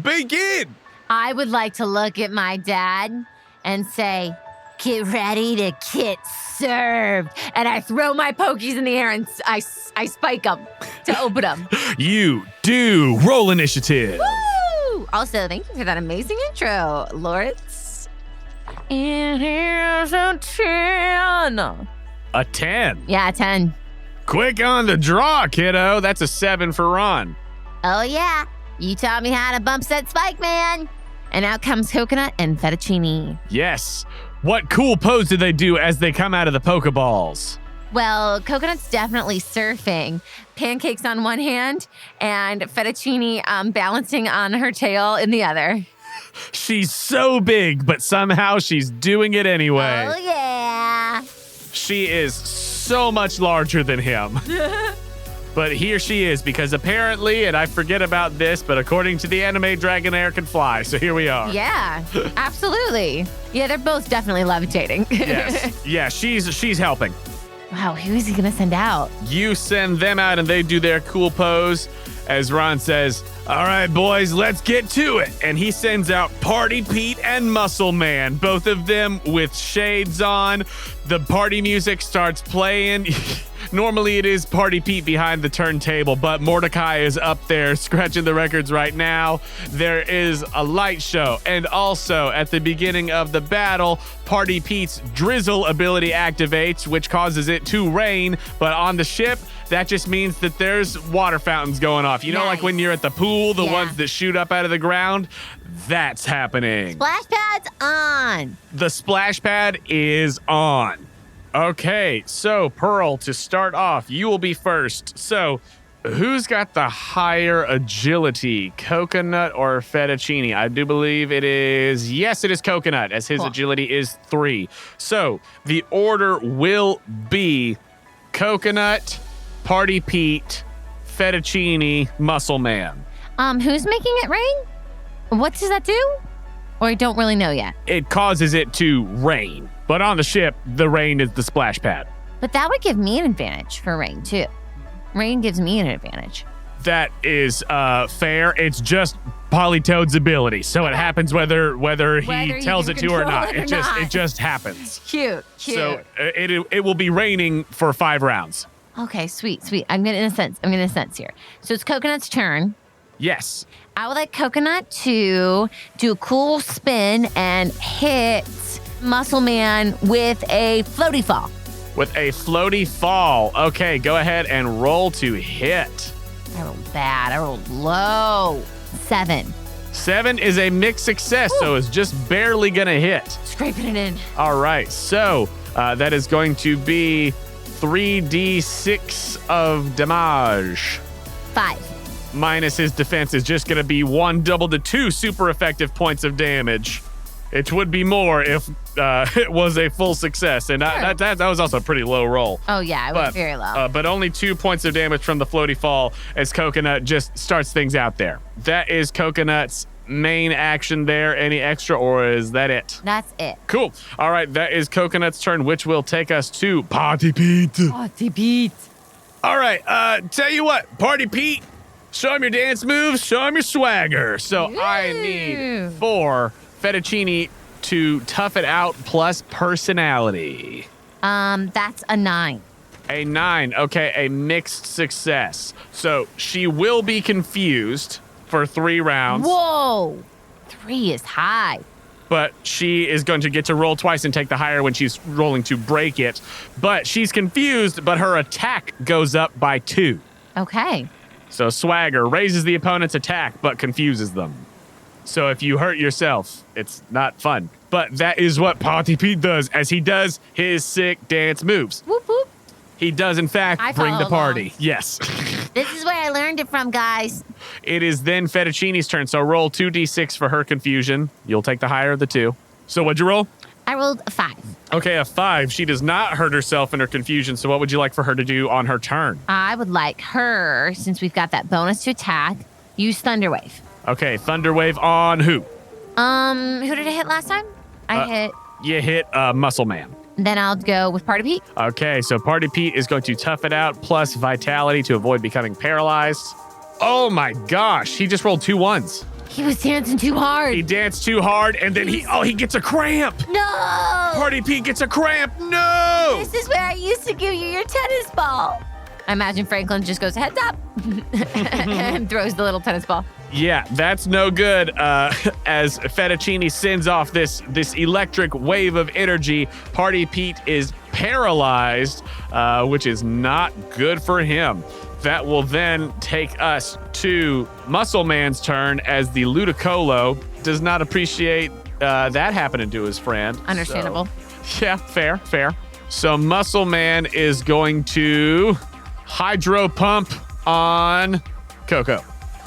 B: Begin.
C: I would like to look at my dad and say, get ready to get served. And I throw my pokies in the air and I spike them to open them.
B: You do. Roll initiative.
C: Woo! Also, thank you for that amazing intro, Lawrence. And here's a 10.
B: A 10.
C: Yeah, 10.
B: Quick on the draw, kiddo. That's a 7 for Ron.
C: Oh, yeah. You taught me how to bump set spike, man. And out comes Coconut and Fettuccine.
B: Yes. What cool pose do they do as they come out of the Pokeballs?
C: Well, Coconut's definitely surfing. Pancakes on one hand and Fettuccine balancing on her tail in the other.
B: She's so big, but somehow she's doing it anyway.
A: Oh, yeah.
B: She is so much larger than him. But here she is, because apparently, and I forget about this, but according to the anime, Dragonair can fly. So here we are.
C: Yeah, absolutely. Yeah, they're both definitely levitating.
B: Yes. Yeah, she's helping.
C: Wow, who is he going to send out?
B: You send them out and they do their cool pose as Ron says, all right, boys, let's get to it. And he sends out Party Pete and Muscle Man, both of them with shades on. The party music starts playing. Normally it is Party Pete behind the turntable, but Mordecai is up there scratching the records right now. There is a light show. And also at the beginning of the battle, Party Pete's drizzle ability activates, which causes it to rain. But on the ship, that just means that there's water fountains going off. You know, like when you're at the pool, the ones that shoot up out of the ground? That's happening.
A: Splash pad's on.
B: The splash pad is on. Okay, so Pearl, to start off, you will be first. So, who's got the higher agility, Coconut or Fettuccine? I do believe it is, yes, it is Coconut, as his agility is 3. So, the order will be Coconut, Party Pete, Fettuccine, Muscle Man.
C: Who's making it rain? What does that do? Or I don't really know yet.
B: It causes it to rain. But on the ship, the rain is the splash pad.
C: But that would give me an advantage for rain, too. Rain gives me an advantage.
B: That is fair. It's just Polytoad's ability. So it happens whether he tells it to or not. It just happens.
C: Cute.
B: So it will be raining for 5 rounds.
C: Okay, sweet. I'm getting a sense here. So it's Coconut's turn.
B: Yes.
C: I would like Coconut to do a cool spin and hit Muscle Man with a floaty fall.
B: With a floaty fall. Okay, go ahead and roll to hit.
C: I rolled bad. I rolled low. 7.
B: 7 is a mixed success, so it's just barely gonna hit.
C: Scraping it in.
B: All right, so that is going to be 3d6 of damage.
C: 5.
B: Minus his defense is just going to be 1 double to 2 super effective points of damage. It would be more if it was a full success. And that was also a pretty low roll.
C: Oh, yeah, it was very low.
B: But only 2 points of damage from the floaty fall as Coconut just starts things out there. That is Coconut's main action there. Any extra, or is that it?
C: That's it.
B: Cool. All right, that is Coconut's turn, which will take us to Party Pete.
C: Party Pete.
B: All right, tell you what, Party Pete, show him your dance moves, show him your swagger. So I need 4 Fettuccine to tough it out plus personality.
C: That's a 9.
B: A 9. Okay, a mixed success. So she will be confused for 3 rounds.
C: Whoa. 3 is high.
B: But she is going to get to roll twice and take the higher when she's rolling to break it. But she's confused, but her attack goes up by 2.
C: Okay.
B: So swagger raises the opponent's attack, but confuses them. So if you hurt yourself, it's not fun. But that is what Party Pete does, as he does his sick dance moves.
C: Whoop, whoop.
B: He does, in fact, bring the party.
C: Along.
B: Yes.
A: This is where I learned it from, guys.
B: It is then Fettuccine's turn. So roll 2d6 for her confusion. You'll take the higher of the 2. So what'd you roll?
A: I rolled a 5.
B: Okay, a 5. She does not hurt herself in her confusion. So what would you like for her to do on her turn?
C: I would like her, since we've got that bonus to attack, use Thunder Wave.
B: Okay, Thunder Wave on who?
C: Who did I hit last time?
B: You hit Muscle Man.
C: Then I'll go with Party Pete.
B: Okay, so Party Pete is going to tough it out plus vitality to avoid becoming paralyzed. Oh my gosh, he just rolled 2 1s.
C: He was dancing too hard.
B: He danced too hard, and then he gets a cramp.
A: No!
B: Party Pete gets a cramp. No!
A: This is where I used to give you your tennis ball.
C: I imagine Franklin just goes heads up and throws the little tennis ball.
B: Yeah, that's no good. As Fettuccine sends off this electric wave of energy, Party Pete is paralyzed, which is not good for him. That will then take us to Muscle Man's turn, as the Ludicolo does not appreciate that happening to his friend.
C: Understandable.
B: So, yeah, fair. So Muscle Man is going to Hydro Pump on Coco.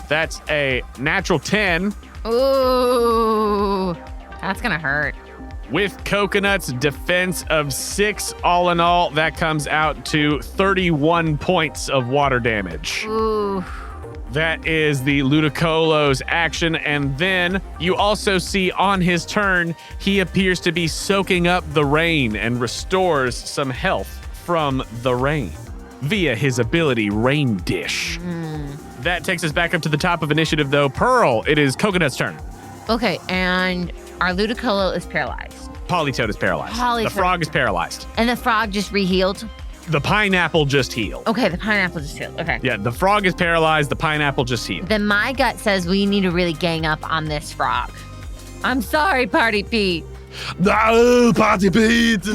B: That's a natural 10.
C: Ooh, that's gonna hurt.
B: With Coconut's defense of 6, all in all, that comes out to 31 points of water damage.
C: Ooh.
B: That is the Ludicolo's action. And then you also see on his turn, he appears to be soaking up the rain and restores some health from the rain via his ability Rain Dish. That takes us back up to the top of initiative, though. Pearl, it is Coconut's turn.
C: Okay, and our Ludicolo is paralyzed.
B: Politoed is paralyzed.
C: Politoed.
B: The frog is paralyzed.
C: And the frog just rehealed?
B: The pineapple just healed.
C: Okay, the pineapple just healed. Okay.
B: Yeah, the frog is paralyzed. The pineapple just healed.
C: Then my gut says we need to really gang up on this frog. I'm sorry, Party Pete.
B: No, Party Pete.
C: All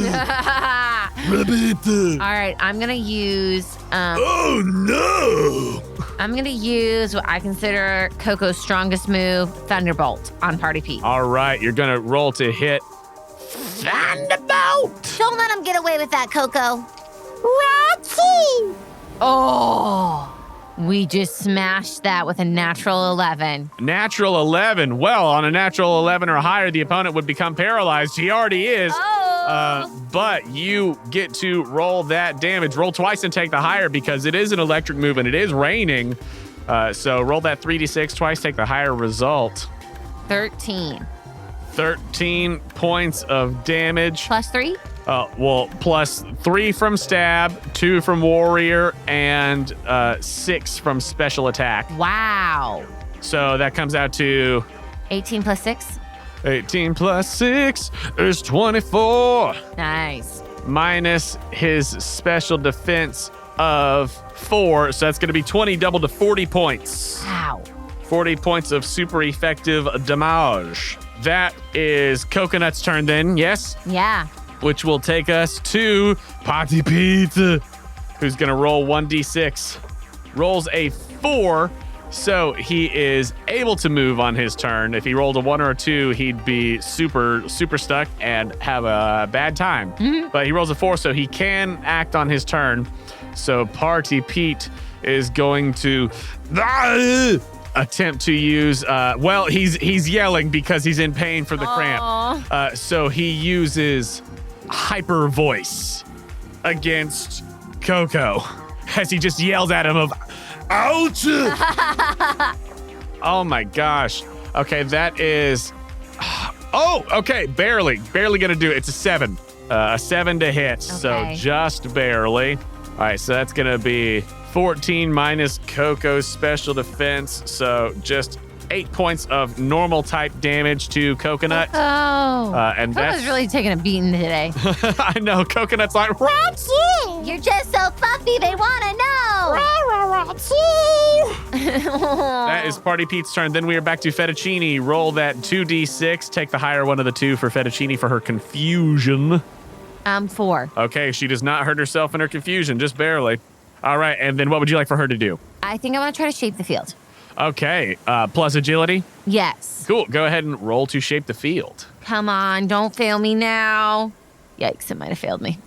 B: Repeat.
C: right, I'm going to use...
B: Oh, no.
C: I'm going to use what I consider Coco's strongest move, Thunderbolt, on Party Pete.
B: All right, you're going to roll to hit. Thunderbolt.
A: Don't let him get away with that, Coco.
C: Oh, we just smashed that with a natural 11.
B: Natural 11. Well, on a natural 11 or higher, the opponent would become paralyzed. He already is. But you get to roll that damage. Roll twice and take the higher because it is an electric move and it is raining. So roll that 3d6 twice, take the higher result.
C: 13.
B: 13 points of damage.
C: Plus 3?
B: Well, plus 3 from stab, 2 from warrior, and 6 from special attack.
C: Wow.
B: So that comes out to
C: 18 plus 6?
B: 18 plus 6 is 24.
C: Nice.
B: Minus his special defense of 4. So that's going to be 20 doubled to 40 points.
C: Wow.
B: 40 points of super effective damage. That is Coconut's turn then, yes?
C: Yeah.
B: Which will take us to Party Pete, who's going to roll 1d6. Rolls a 4, so he is able to move on his turn. If he rolled a 1 or a 2, he'd be super stuck and have a bad time. But he rolls a 4, so he can act on his turn. So Party Pete is going to attempt to use, he's yelling because he's in pain for the cramp. So he uses hyper voice against Coco as he just yells at him of ouch. Oh my gosh. Okay, that is barely gonna do it. It's a 7 to hit. So just barely. All right, so that's gonna be 14 minus Coco's special defense, so just 8 points of normal type damage to Coconut. And that's
C: really taking a beating today.
B: I know, Coconut's like, Roxy!
A: You're just so fluffy, they want to know.
B: That is Party Pete's turn. Then we are back to Fettuccine. Roll that 2d6. Take the higher one of the 2 for Fettuccine for her confusion.
C: 4.
B: Okay, she does not hurt herself in her confusion, just barely. All right, and then what would you like for her to do?
C: I think I want to try to shape the field.
B: Okay, plus agility?
C: Yes.
B: Cool, go ahead and roll to shape the field.
C: Come on, don't fail me now. Yikes, it might have failed me.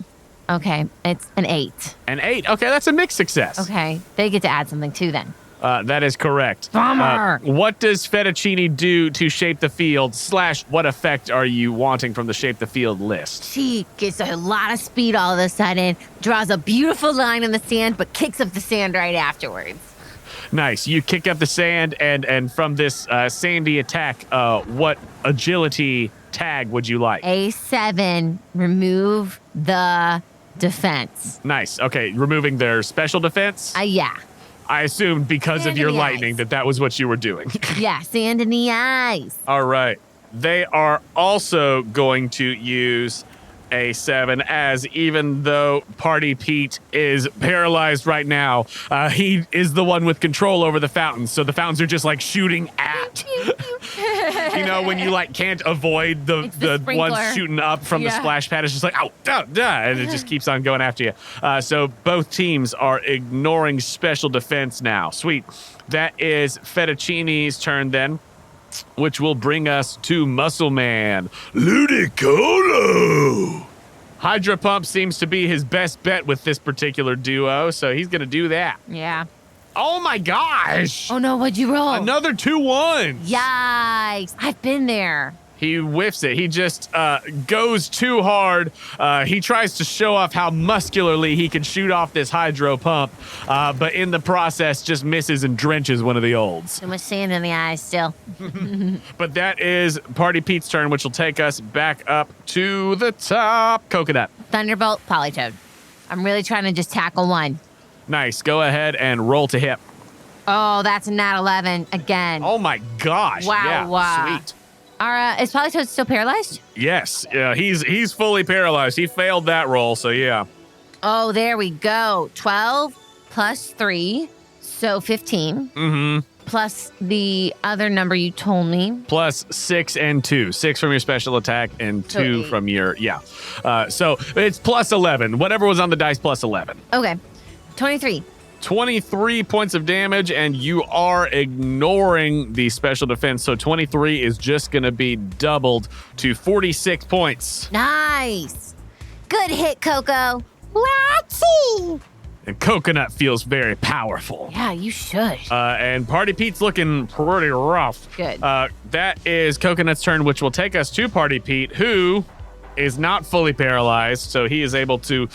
C: Okay, it's an 8.
B: An 8, okay, that's a mixed success.
C: Okay, they get to add something too then.
B: That is correct.
C: Bummer.
B: What does Fettuccine do to shape the field / what effect are you wanting from the shape the field list?
C: She gets a lot of speed all of a sudden, draws a beautiful line in the sand, but kicks up the sand right afterwards.
B: Nice. You kick up the sand, and from this sandy attack, what agility tag would you like?
C: A7, remove the defense.
B: Nice. Okay, removing their special defense?
C: Yeah.
B: I assumed because
C: Sand
B: of your
C: in the
B: lightning
C: eyes.
B: that was what you were doing.
C: Yeah, sand in the eyes.
B: All right. They are also going to use a 7, as even though Party Pete is paralyzed right now, he is the one with control over the fountains. So the fountains are just like shooting at. You know, when you like can't avoid the
C: sprinkler.
B: ones shooting up from the splash pad, it's just like, and it just keeps on going after you. So both teams are ignoring special defense now. Sweet. That is Fettuccine's turn then, which will bring us to Muscle Man, Ludicolo. Hydro Pump seems to be his best bet with this particular duo, so he's going to do that.
C: Yeah.
B: Oh my gosh!
C: Oh no, what'd you roll?
B: Another 2 ones.
C: Yikes. I've been there.
B: He whiffs it. He just goes too hard. He tries to show off how muscularly he can shoot off this hydro pump, but in the process just misses and drenches one of the olds.
A: Too much sand in the eyes still.
B: But that is Party Pete's turn, which will take us back up to the top. Coconut.
A: Thunderbolt, Polytoad.
C: I'm really trying to just tackle one.
B: Nice. Go ahead and roll to hit.
C: Oh, that's a nat 11 again.
B: Oh my gosh.
C: Wow,
B: Yeah,
C: wow.
B: sweet.
C: Is Polytoad still paralyzed?
B: Yes, yeah, he's fully paralyzed. He failed that roll, so yeah.
C: Oh, there we go. 12 plus 3, so 15.
B: Mm-hmm.
C: Plus the other number you told me.
B: Plus 6 and 2. 6 from your special attack and 2
C: 8.
B: from your, so it's plus 11. Whatever was on the dice plus 11.
C: Okay. 23.
B: 23 points of damage, and you are ignoring the special defense. So 23 is just going to be doubled to 46 points.
A: Nice. Good hit, Coco. Watsy.
B: And Coconut feels very powerful.
C: Yeah, you should.
B: And Party Pete's looking pretty rough.
C: Good.
B: That is Coconut's turn, which will take us to Party Pete, who is not fully paralyzed, so he is able to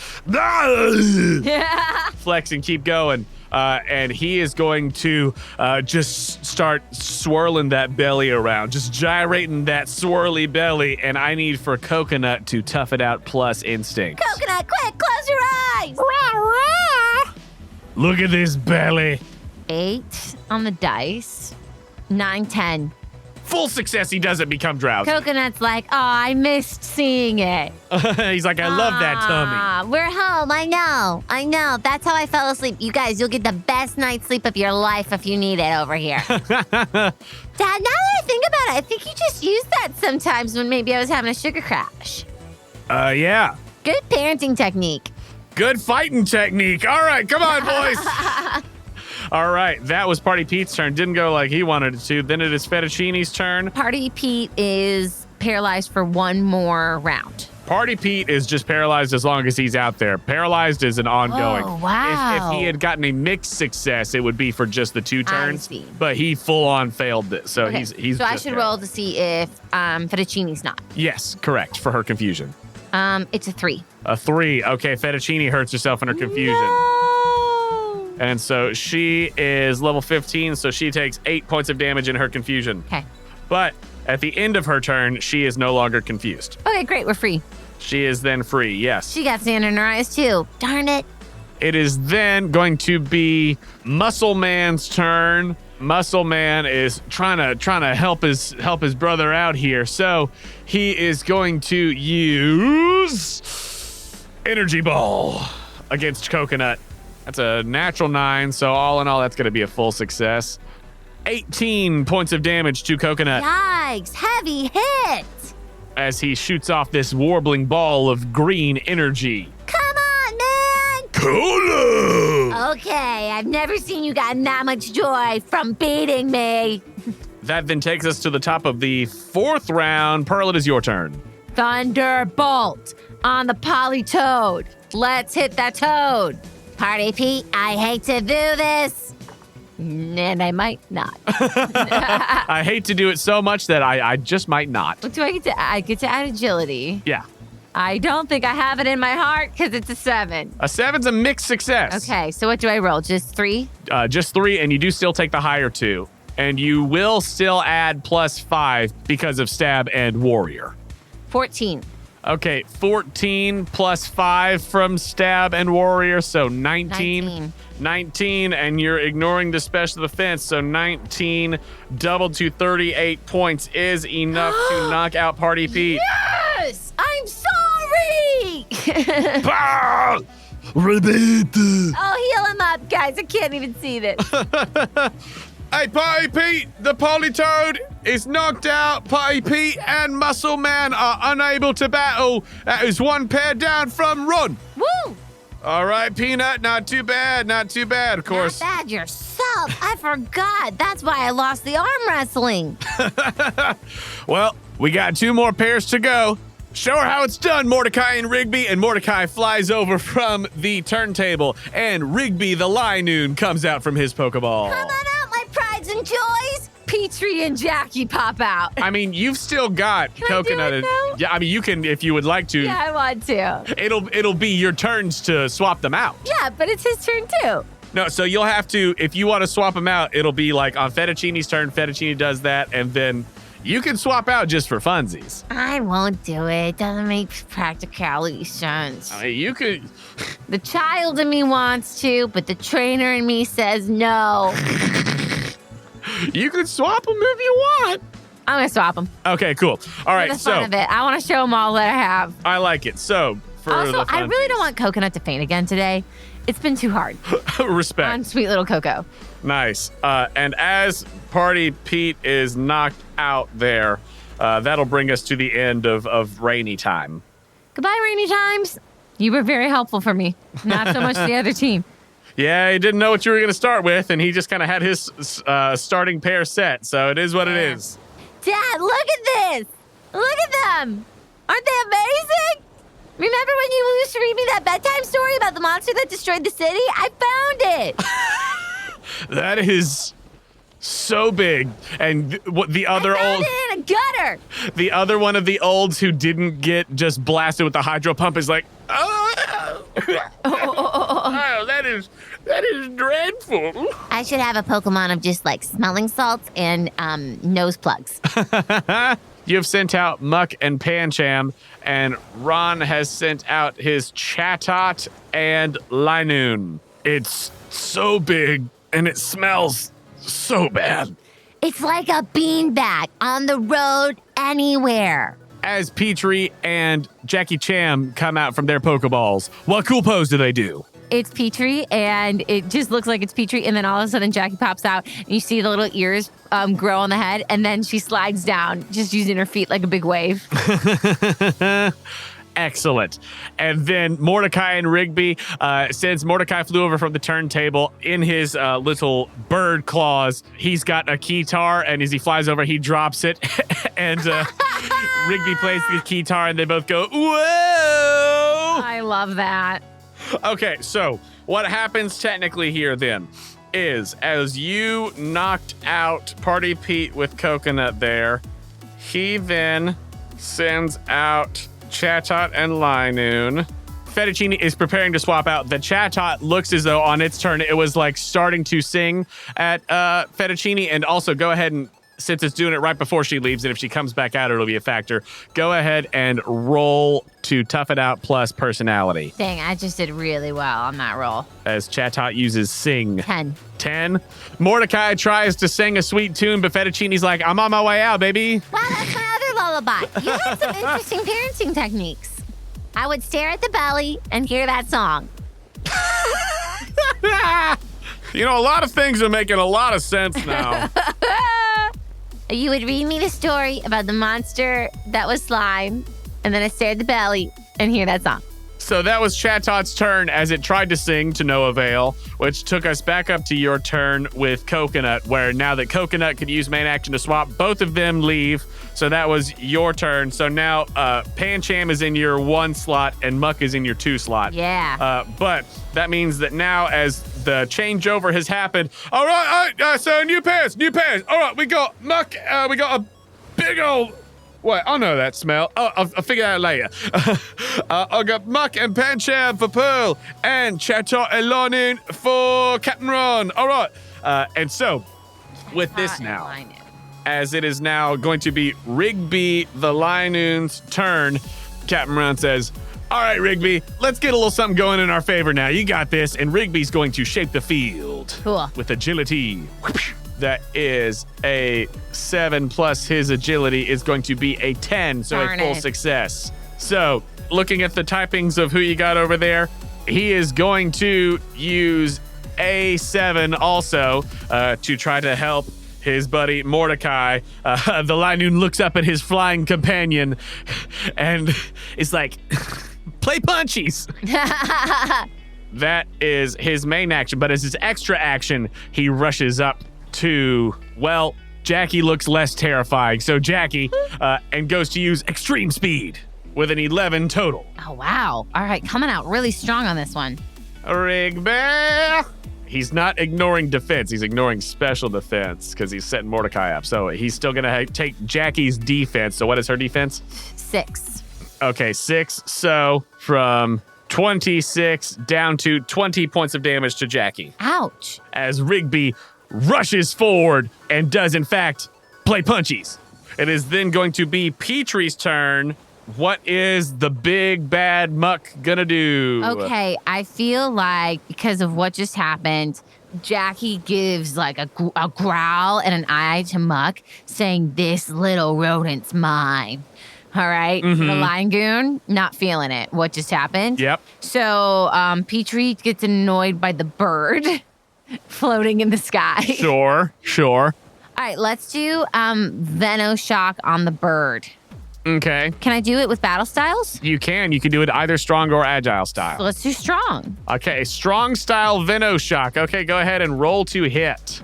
B: flex and keep going. And he is going to just start swirling that belly around, just gyrating that swirly belly. And I need for Coconut to tough it out plus instinct.
A: Coconut, quick, close your eyes.
B: Look at this belly.
C: 8 on the dice. 9, 10.
B: Full success, he doesn't become drowsy.
C: Coconut's like, oh, I missed seeing it.
B: He's like, I love that tummy.
A: We're home. I know. That's how I fell asleep. You guys, you'll get the best night's sleep of your life if you need it over here. Dad, now that I think about it, I think you just use that sometimes when maybe I was having a sugar crash.
B: Yeah.
A: Good parenting technique.
B: Good fighting technique. All right, come on, boys. All right, that was Party Pete's turn. Didn't go like he wanted it to. Then it is Fettuccine's turn.
C: Party Pete is paralyzed for one more round.
B: Party Pete is just paralyzed as long as he's out there. Paralyzed is an ongoing.
C: Oh, wow.
B: If he had gotten a mixed success, it would be for just the 2 turns.
C: see.
B: But he full on failed this, so
C: Okay,
B: he's.
C: So I
B: just
C: should
B: paralyzed.
C: roll to see if Fettuccine's not.
B: Yes, correct for her confusion.
C: It's a 3.
B: A 3. Okay, Fettuccine hurts herself in her confusion.
C: No.
B: And so she is level 15, so she takes 8 points of damage in her confusion.
C: Okay.
B: But at the end of her turn, she is no longer confused.
C: Okay, great. We're free.
B: She is then free, yes.
A: She got sand in her eyes too. Darn it.
B: It is then going to be Muscle Man's turn. Muscle Man is trying to help his brother out here. So he is going to use Energy Ball against Coconut. That's a natural 9, so all in all, that's going to be a full success. 18 points of damage to Coconut
A: Yikes. Heavy hit.
B: as he shoots off this warbling ball of green energy.
A: Come on, man.
B: Cola!
A: Okay, I've never seen you gotten that much joy from beating me.
B: That then takes us to the top of the 4th round. Pearl, it is your turn.
C: Thunderbolt on the Polytoad. Let's hit that toad.
A: Party Pete, I hate to do this.
C: And I might not.
B: I hate to do it so much that I just might not.
C: What do I get to add? I get to add agility.
B: Yeah.
C: I don't think I have it in my heart because it's a 7.
B: A 7's a mixed success.
C: Okay, so what do I roll? Just 3?
B: Just 3, and you do still take the higher 2. And you will still add plus 5 because of stab and warrior.
C: 14.
B: Okay, 14 plus 5 from stab and warrior, so 19. 19, and you're ignoring the special defense, so 19 doubled to 38 points is enough to knock out Party Pete.
C: Yes! I'm sorry!
B: Bah! Repeat.
C: Oh, heal him up, guys. I can't even see this.
B: Hey, Party Pete, the Polytoad is knocked out. Party Pete and Muscle Man are unable to battle. That is 1 pair down from run.
C: Woo!
B: All right, Peanut, not too bad, of course.
A: Not bad yourself. I forgot. That's why I lost the arm wrestling.
B: Well, we got 2 more pairs to go. Show her how it's done, Mordecai and Rigby. And Mordecai flies over from the turntable, and Rigby the Linoon comes out from his Pokeball.
A: Come on out, my prides and joys.
C: Petrie and Jackie pop out.
B: I mean, you've still got
C: Can I do
B: Coconut.
C: it now?
B: Yeah, I mean, you can if you would like to.
C: Yeah, I want to.
B: It'll be your turns to swap them out.
C: Yeah, but it's his turn too.
B: No, so you'll have to, if you want to swap them out, it'll be like on Fettuccine's turn, Fettuccine does that, and then you can swap out just for funsies.
A: I won't do it. Doesn't make practicality sense.
B: I mean, you could.
C: The child in me wants to, but the trainer in me says no.
B: You could swap them if you want.
C: I'm gonna swap them.
B: Okay, cool. All right,
C: For the fun of it. I want to show them all that I have.
B: I like it. So, for
C: Also,
B: the
C: I really don't want Coconut to faint again today. It's been too hard
B: respect.
C: on sweet little Coco.
B: Nice. And as Party Pete is knocked out there, that'll bring us to the end of Rainy Time.
C: Goodbye, Rainy Times. You were very helpful for me. Not so much the other team.
B: Yeah, he didn't know what you were going to start with, and he just kind of had his starting pair set, so it is what it is.
C: Dad, look at this. Look at them. Aren't they amazing? Remember when you used to read me that bedtime story about the monster that destroyed the city? I found it.
B: That is so big. And what the other
C: I
B: old,
C: found it in a gutter.
B: the other one of the olds who didn't get just blasted with the hydro pump is like, oh, that is dreadful.
A: I should have a Pokemon of just like smelling salts and nose plugs.
B: You have sent out Muck and Pancham, and Ron has sent out his Chatot and Linoon. It's so big, and it smells so bad.
A: It's like a beanbag on the road anywhere.
B: As Petrie and Jackie Cham come out from their Pokeballs, what cool pose do they do?
C: It's Petrie, and it just looks like it's Petrie, and then all of a sudden Jackie pops out, and you see the little ears grow on the head, and then she slides down, just using her feet like a big wave.
B: Excellent. And then Mordecai and Rigby, since Mordecai flew over from the turntable in his little bird claws, he's got a keytar, and as he flies over, he drops it, and Rigby plays the keytar, and they both go, whoa!
C: I love that.
B: Okay, so what happens technically here then is as you knocked out Party Pete with Coconut there, he then sends out Chatot and Linoon. Fettuccine is preparing to swap out. The Chatot looks as though on its turn it was like starting to sing at Fettuccine, and also go ahead and since it's doing it right before she leaves, and if she comes back out, it'll be a factor. Go ahead and roll to tough it out plus personality.
C: Dang, I just did really well on that roll.
B: As Chatot uses sing.
C: 10.
B: 10. Mordecai tries to sing a sweet tune, but Fettuccine's like, I'm on my way out, baby.
A: Wow, that's my other lullaby. You have some interesting parenting techniques. I would stare at the belly and hear that song.
B: You know, a lot of things are making a lot of sense now.
A: You would read me the story about the monster that was slime, and then I stare at the belly and hear that song.
B: So that was Chatot's turn as it tried to sing to no avail, which took us back up to your turn with Coconut, where now that Coconut could use main action to swap, both of them leave. So that was your turn. So now Pancham is in your 1 slot and Muck is in your 2 slot.
C: Yeah.
B: But that means that now as the changeover has happened, all right, so new pairs. All right, we got Muck, we got a big old... Wait, I know that smell. Oh, I'll figure it out later. I got Muck and Pancham for Pearl and Chatot and Linoon for Captain Ron. All right. And so, with this now, as it is now going to be Rigby the Linoon's turn, Captain Ron says, all right, Rigby, let's get a little something going in our favor now. You got this. And Rigby's going to shape the field.
C: Cool.
B: With agility. That is a 7 plus his agility is going to be a 10, so
C: Darn
B: a full
C: it.
B: success. So, looking at the typings of who you got over there, he is going to use A7 also to try to help his buddy Mordecai. The Linoon looks up at his flying companion and is like, play punchies. That is his main action, but as his extra action, he rushes up to, well, Jackie looks less terrifying. So Jackie and goes to use extreme speed. with an 11 total.
C: Oh, wow. All right, coming out really strong on this one.
B: Rigby. He's not ignoring defense. He's ignoring special defense because he's setting Mordecai up. So he's still going to take Jackie's defense. So what is her defense?
C: 6.
B: Okay, 6. So from 26 down to 20 points of damage to Jackie.
C: Ouch.
B: As Rigby rushes forward and does, in fact, play punchies. It is then going to be Petrie's turn. What is the big bad muck gonna do?
C: Okay, I feel like because of what just happened, Jackie gives like a growl and an eye to Muck, saying, "This little rodent's mine." All right, The lion goon, not feeling it. What just happened?
B: Yep.
C: So Petrie gets annoyed by the bird floating in the sky.
B: Sure.
C: All right, let's do Venoshock on the bird.
B: Okay.
C: Can I do it with battle styles?
B: You can do it either strong or agile style.
C: So let's do strong.
B: Okay, strong style Venoshock. Okay, go ahead and roll to hit.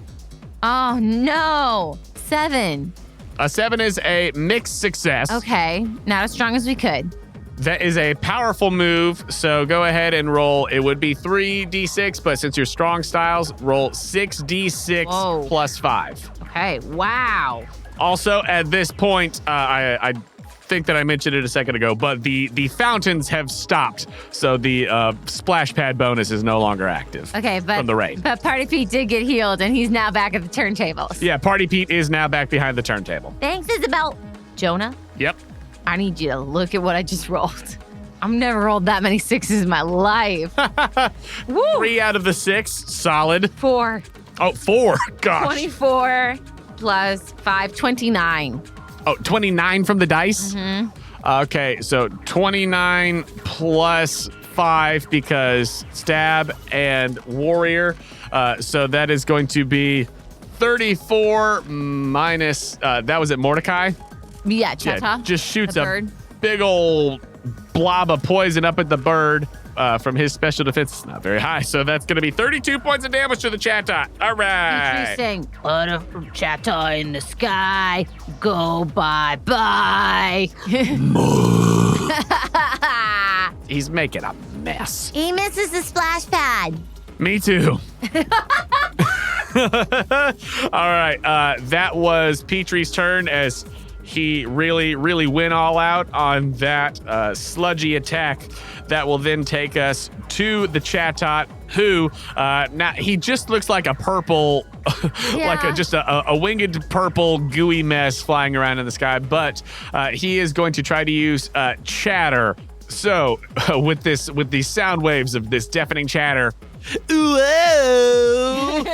C: Oh, no. 7.
B: A 7 is a mixed success.
C: Okay, not as strong as we could.
B: That is a powerful move, so go ahead and roll. It would be 3d6, but since you're strong styles, roll 6d6
C: Whoa.
B: plus 5.
C: Okay, wow.
B: Also, at this point, I think that I mentioned it a second ago, but the fountains have stopped, so the splash pad bonus is no longer active.
C: Okay, but
B: from the rain.
C: But Party Pete did get healed, and he's now back at the turntables.
B: Yeah, Party Pete is now back behind the turntable.
C: Thanks, Isabel. Jonah,
B: Yep.
C: I need you to look at what I just rolled. I've never rolled that many 6s in my life. Woo!
B: 3 out of the 6, solid.
C: 4.
B: Oh, 4. Gosh.
C: 24 plus 5, 29.
B: Oh, 29 from the dice?
C: Mm-hmm.
B: Okay, so 29 plus 5 because stab and warrior. So that is going to be 34 minus, that was at Mordecai?
C: Yeah, Cheta.
B: Just shoots
C: the
B: a
C: bird.
B: big old blob of poison up at the bird from his special defense. It's not very high, so that's going to be 32 points of damage to the Chata. All right.
C: Interesting. Put a Cheta in the sky. Go bye-bye.
B: He's making a mess.
A: He misses the splash pad.
B: Me too. All right. That was Petrie's turn as he really went all out on that sludgy attack. That will then take us to the Chatot, who now he just looks like a purple, like just a winged purple gooey mess flying around in the sky. But he is going to try to use chatter. So with these sound waves of this deafening chatter, whoa,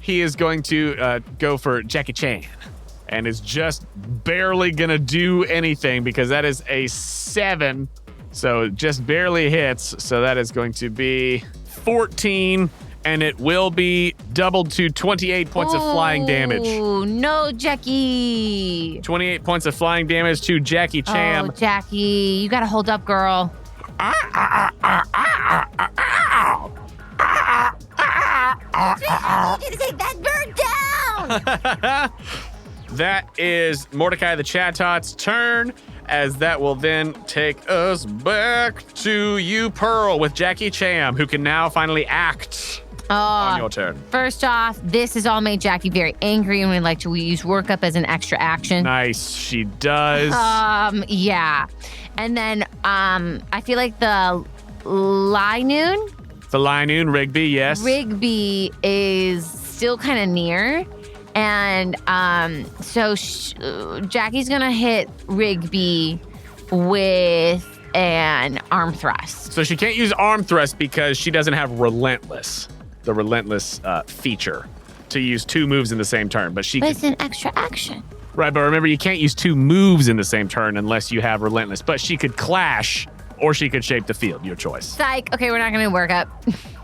B: he is going to go for Jackie Chan. And is just barely gonna do anything because that is a 7. So just barely hits. So that is going to be 14, and it will be doubled to 28 points of flying damage.
C: Oh, no, Jackie.
B: 28 points of flying damage to Jackie Cham.
C: Oh, Jackie, you gotta hold up, girl.
A: I need you to take that bird down.
B: That is Mordecai the Chatot's turn, as that will then take us back to you, Pearl, with Jackie Cham, who can now finally act on your turn.
C: First off, this has all made Jackie very angry, and we'd like to use workup as an extra action.
B: Nice, she does.
C: Yeah. And then I feel like the Linoon.
B: The Linoon, Rigby, yes.
C: Rigby is still kind of near. And so Jackie's going to hit Rigby with an arm thrust.
B: So she can't use arm thrust because she doesn't have Relentless, the Relentless feature, to use 2 moves in the same turn. But
C: it's an extra action.
B: Right, but remember, you can't use 2 moves in the same turn unless you have Relentless. But she could Clash, or she could Shape the Field, your choice.
C: Psych. Okay, we're not going to work up.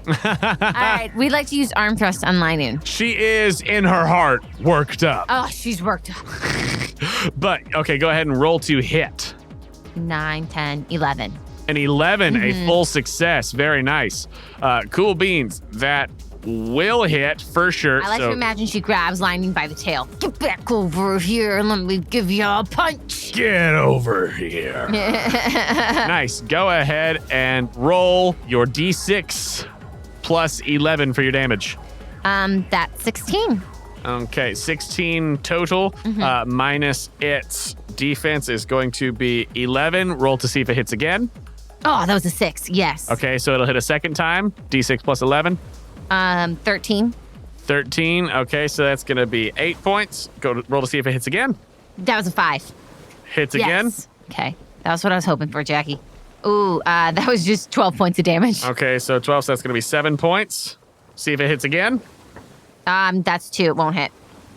C: All right, we'd like to use arm thrust on Linoon.
B: She is, in her heart, worked up.
C: Oh, she's worked up.
B: But, okay, go ahead and roll to hit.
C: 9, 10, 11.
B: An 11, a full success. Very nice. Cool beans. That will hit for sure.
C: I like to imagine she grabs Lightning by the tail. Get back over here and let me give you a punch.
B: Get over here. Nice. Go ahead and roll your D6 plus 11 for your damage.
C: That's 16.
B: Okay, 16 total, minus its defense is going to be 11. Roll to see if it hits again.
C: Oh, that was a 6. Yes.
B: Okay, so it'll hit a second time. D6 plus 11.
C: 13.
B: 13. Okay, so that's going to be 8 points. Roll to see if it hits again.
C: That was a 5.
B: Hits again.
C: Yes. Okay. That was what I was hoping for, Jackie. Ooh, that was just 12 points of damage.
B: Okay, so 12, so that's going to be 7 points. See if it hits again.
C: That's 2. It won't hit.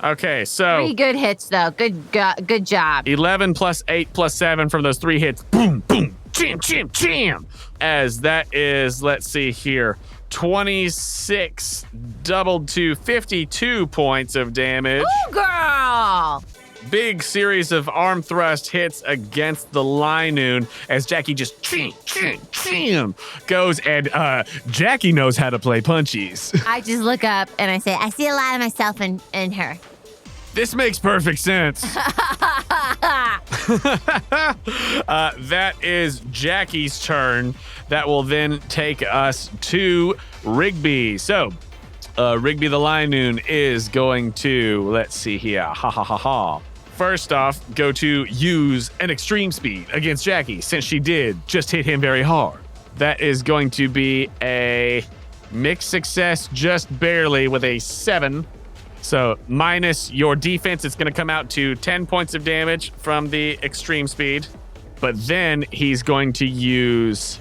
B: Okay, so
C: 3 good hits, though. Good job.
B: 11 plus 8 plus 7 from those 3 hits. Boom, boom, jam, jam, jam. As that is, let's see here, 26 doubled to 52 points of damage.
C: Ooh, girl!
B: Big series of arm thrust hits against the Linoon as Jackie just goes, and Jackie knows how to play punchies.
C: I just look up and I say, I see a lot of myself in her.
B: This makes perfect sense. That is Jackie's turn. That will then take us to Rigby. So, Rigby the Linoon is going to, let's see here, First off, go to use an extreme speed against Jackie, since she did just hit him very hard. That is going to be a mixed success, just barely, with a 7. So minus your defense, it's going to come out to 10 points of damage from the extreme speed. But then he's going to use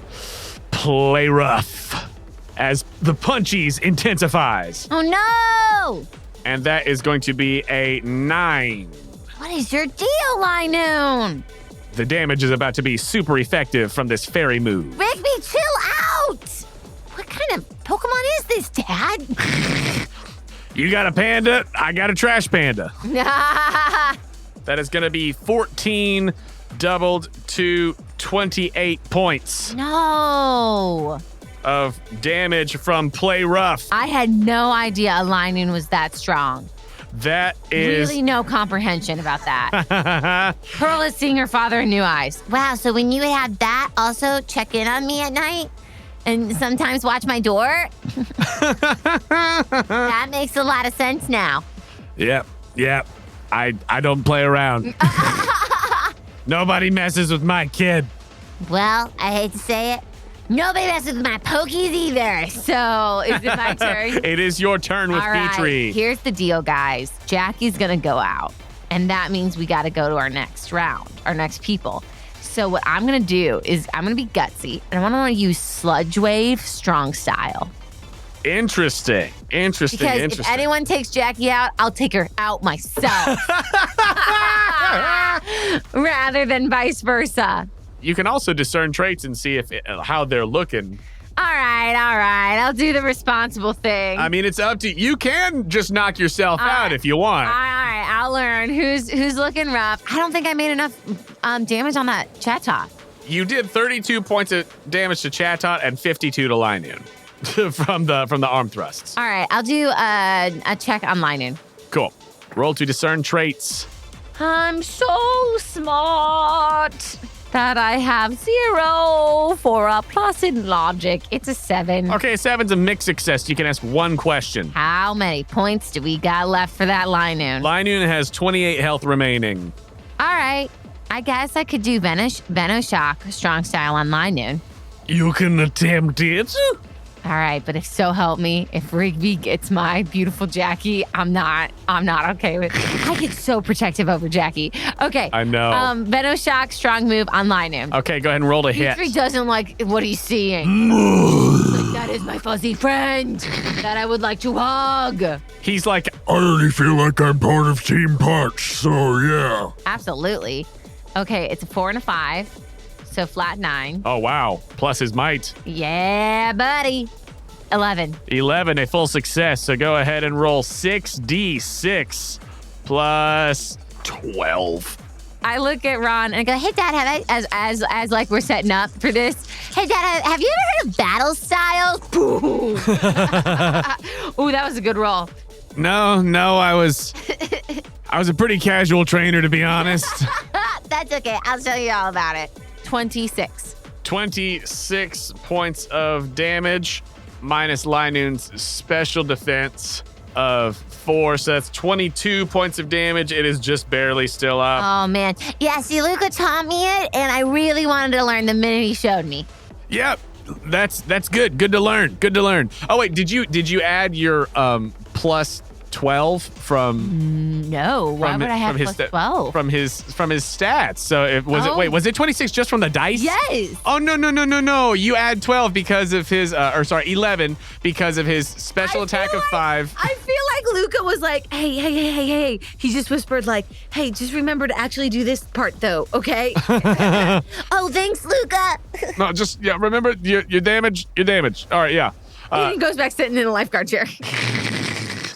B: Play Rough as the punchies intensifies.
C: Oh, no!
B: And that is going to be a 9.
C: What is your deal, Linoon?
B: The damage is about to be super effective from this fairy move.
C: Rigby, chill out! What kind of Pokemon is this, Dad?
B: You got a panda, I got a trash panda. That is going to be 14 doubled to 28 points
C: No.
B: of damage from Play Rough.
C: I had no idea a Linoon was that strong.
B: That is...
C: Really no comprehension about that. Pearl is seeing her father in new eyes. Wow, so when you have that, also check in on me at night? And sometimes watch my door? That makes a lot of sense now.
B: Yep. I don't play around. Nobody messes with my kid.
C: Well, I hate to say it. Nobody messes with my Pokies either. So, is it my turn?
B: It is your turn with
C: All right,
B: Petrie.
C: here's the deal, guys. Jackie's going to go out. And that means we got to go to our next round, our next people. So what I'm going to do is I'm going to be gutsy. And I want to use Sludge Wave strong style.
B: Interesting.
C: Because if anyone takes Jackie out, I'll take her out myself. Rather than vice versa.
B: You can also discern traits and see how they're looking.
C: All right. I'll do the responsible thing.
B: I mean, it's up to you. You can just knock yourself out if you want.
C: All right, I'll learn who's looking rough. I don't think I made enough damage on that Chatot.
B: You did 32 points of damage to Chatot and 52 to Linoon from the arm thrusts.
C: All right, I'll do a check on Linoon.
B: Cool. Roll to discern traits.
C: I'm so smart that I have 0 for a plus in logic. It's a 7.
B: Okay, 7's a mixed success. You can ask one question.
C: How many points do we got left for that Linoon?
B: Linoon has 28 health remaining.
C: All right. I guess I could do Venoshock strong style on Linoon.
B: You can attempt it.
C: All right, but if so help me, if Rigby gets my beautiful Jackie, I'm not okay with it. I get so protective over Jackie. Okay.
B: I know.
C: Venoshock, strong move on Linoon.
B: Okay, go ahead and roll to hit.
C: Petrie doesn't like what he's seeing. Like, that is my fuzzy friend that I would like to hug.
B: He's like, I already feel like I'm part of Team Punch, so yeah.
C: Absolutely. Okay, it's a 4 and a 5. So flat 9.
B: Oh, wow. Plus his might.
C: Yeah, buddy. 11.
B: 11, a full success. So go ahead and roll 6d6 plus 12.
C: I look at Ron and I go, "Hey, Dad, have I as like we're setting up for this? Hey, Dad, have you ever heard of battle styles?" Ooh, that was a good roll.
B: No, I was a pretty casual trainer, to be honest.
A: That's okay. I'll tell you all about it.
C: 26.
B: 26 points of damage minus Linoon's special defense of 4, so that's 22 points of damage. It is just barely still up.
A: Oh, man. Yeah, see, Luca taught me it, and I really wanted to learn the minute he showed me.
B: Yep, that's good. Good to learn. Oh wait, did you add your plus 12 from?
C: No, why would I have
B: his
C: plus 12?
B: From his stats? So was it 26 just from the dice?
C: Yes.
B: Oh no! You add 12 because of his 11 because of his special attack of 5.
D: I feel like Luca was like, hey. He just whispered like, hey, just remember to actually do this part though, okay?
A: Oh, thanks, Luca.
B: No, just remember your damage. All right, yeah.
D: And he goes back sitting in a lifeguard chair.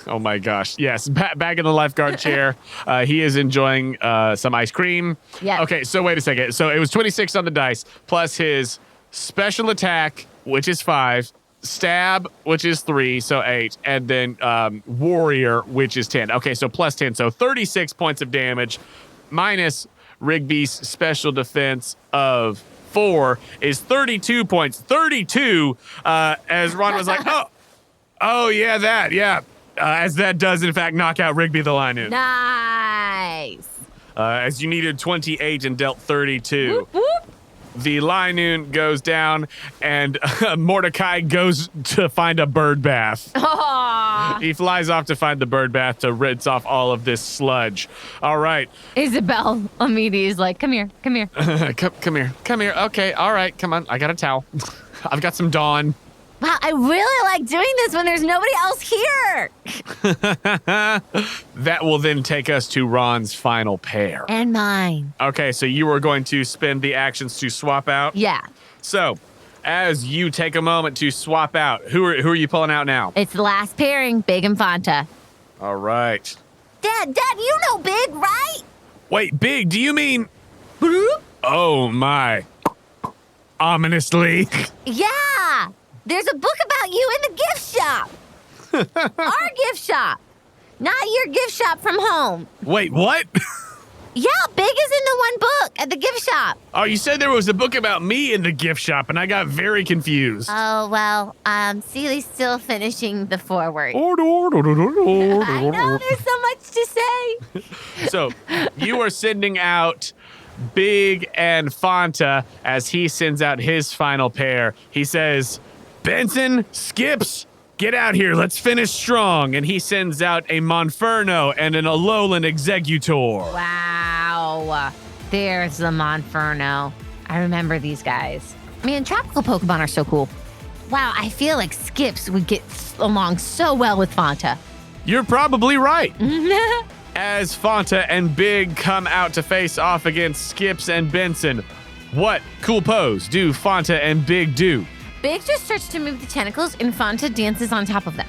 B: Oh my gosh. Yes. Back in the lifeguard chair. He is enjoying some ice cream.
C: Yeah.
B: Okay. So wait a second. So it was 26 on the dice plus his special attack, which is 5, stab, which is 3, so 8, and then warrior, which is 10. Okay. So plus 10. So 36 points of damage minus Rigby's special defense of 4 is 32 points. 32, as Ron was like, oh yeah, that, yeah. As that does, in fact, knock out Rigby the Linoon.
C: Nice.
B: As you needed 28 and dealt 32.
C: Whoop, whoop.
B: The Linoon goes down, and Mordecai goes to find a bird bath.
C: Aw.
B: He flies off to find the bird bath to rinse off all of this sludge. All right.
C: Isabel immediately is like, come here.
B: Come here. Okay, all right, come on. I got a towel. I've got some Dawn.
A: Wow, I really like doing this when there's nobody else here.
B: That will then take us to Ron's final pair.
A: And mine.
B: Okay, so you are going to spend the actions to swap out?
C: Yeah.
B: So, as you take a moment to swap out, who are you pulling out now?
C: It's the last pairing, Big and Fanta.
B: All right.
A: Dad, you know Big, right?
B: Wait, Big, do you mean... Oh, my. Ominously.
A: Yeah. There's a book about you in the gift shop. Our gift shop. Not your gift shop from home.
B: Wait, what?
A: Yeah, Big is in the one book at the gift shop.
B: Oh, you said there was a book about me in the gift shop, and I got very confused.
A: Oh, well, Seely's still finishing the foreword.
B: I
A: I know, there's so much to say.
B: So, you are sending out Big and Fanta as he sends out his final pair. He says, Benson, Skips, get out here. Let's finish strong. And he sends out a Monferno and an Alolan Executor.
C: Wow. There's the Monferno. I remember these guys. Man, tropical Pokemon are so cool. Wow, I feel like Skips would get along so well with Fanta.
B: You're probably right. As Fanta and Big come out to face off against Skips and Benson, what cool pose do Fanta and Big do?
C: Big just starts to move the tentacles and Fanta dances on top of them.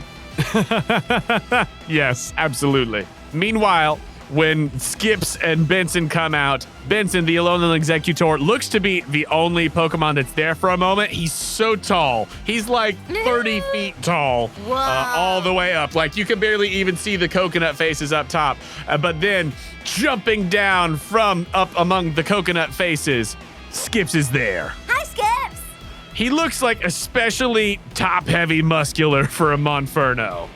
B: Yes, absolutely. Meanwhile, when Skips and Benson come out, Benson, the Alolan Executor, looks to be the only Pokemon that's there for a moment. He's so tall. He's like 30 feet tall, all the way up. Like, you can barely even see the coconut faces up top. But then, jumping down from up among the coconut faces, Skips is there.
A: Hi, Skips.
B: He looks like especially top-heavy muscular for a Monferno.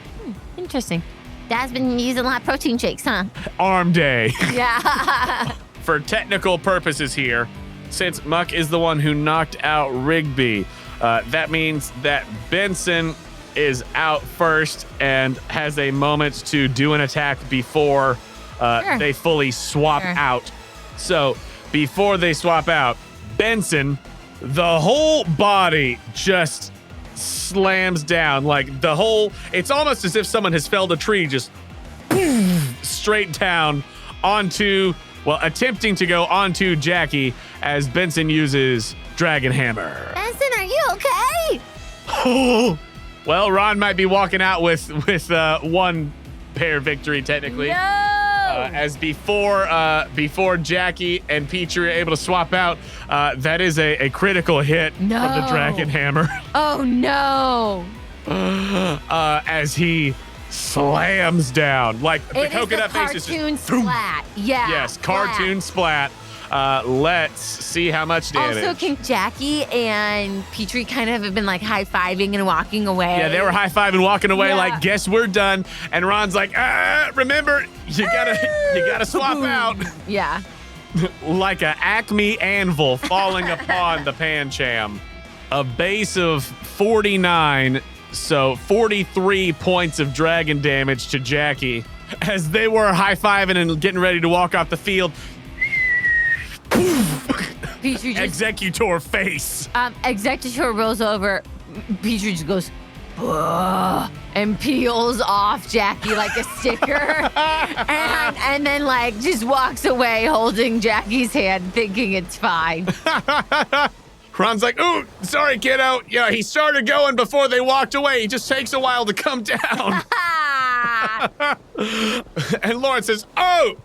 C: Interesting.
A: Dad's been using a lot of protein shakes, huh?
B: Arm day.
C: Yeah.
B: For technical purposes here, since Muck is the one who knocked out Rigby, that means that Benson is out first and has a moment to do an attack before they fully swap out. So before they swap out, Benson, the whole body just slams down. Like it's almost as if someone has felled a tree, just straight down onto, attempting to go onto Jackie as Benson uses Dragon Hammer.
A: Benson, are you okay?
B: Well, Ron might be walking out with one pair victory technically.
C: No.
B: As before Jackie and Petrie are able to swap out, that is a critical hit from the Dragon Hammer.
C: Oh no!
B: As he slams down, like the coconut face is
C: cartoon
B: just boom.
C: splat. Yeah.
B: Yes, cartoon splat. Let's see how much damage.
C: Also, can Jackie and Petrie kind of have been like high-fiving and walking away?
B: Yeah, they were high-fiving, walking away
C: Yeah.
B: like, guess we're done. And Ron's like, remember, you gotta swap out.
C: Yeah.
B: Like a Acme anvil falling upon the Pancham. A base of 49, so 43 points of dragon damage to Jackie. As they were high-fiving and getting ready to walk off the field,
C: Petrie just,
B: Executor face.
C: Executor rolls over. Petrie just goes, "Ugh," and peels off Jackie like a sticker. and then like just walks away holding Jackie's hand thinking it's fine.
B: Ron's like, ooh, sorry, kiddo. Yeah, he started going before they walked away. He just takes a while to come down. And Lauren says, oh,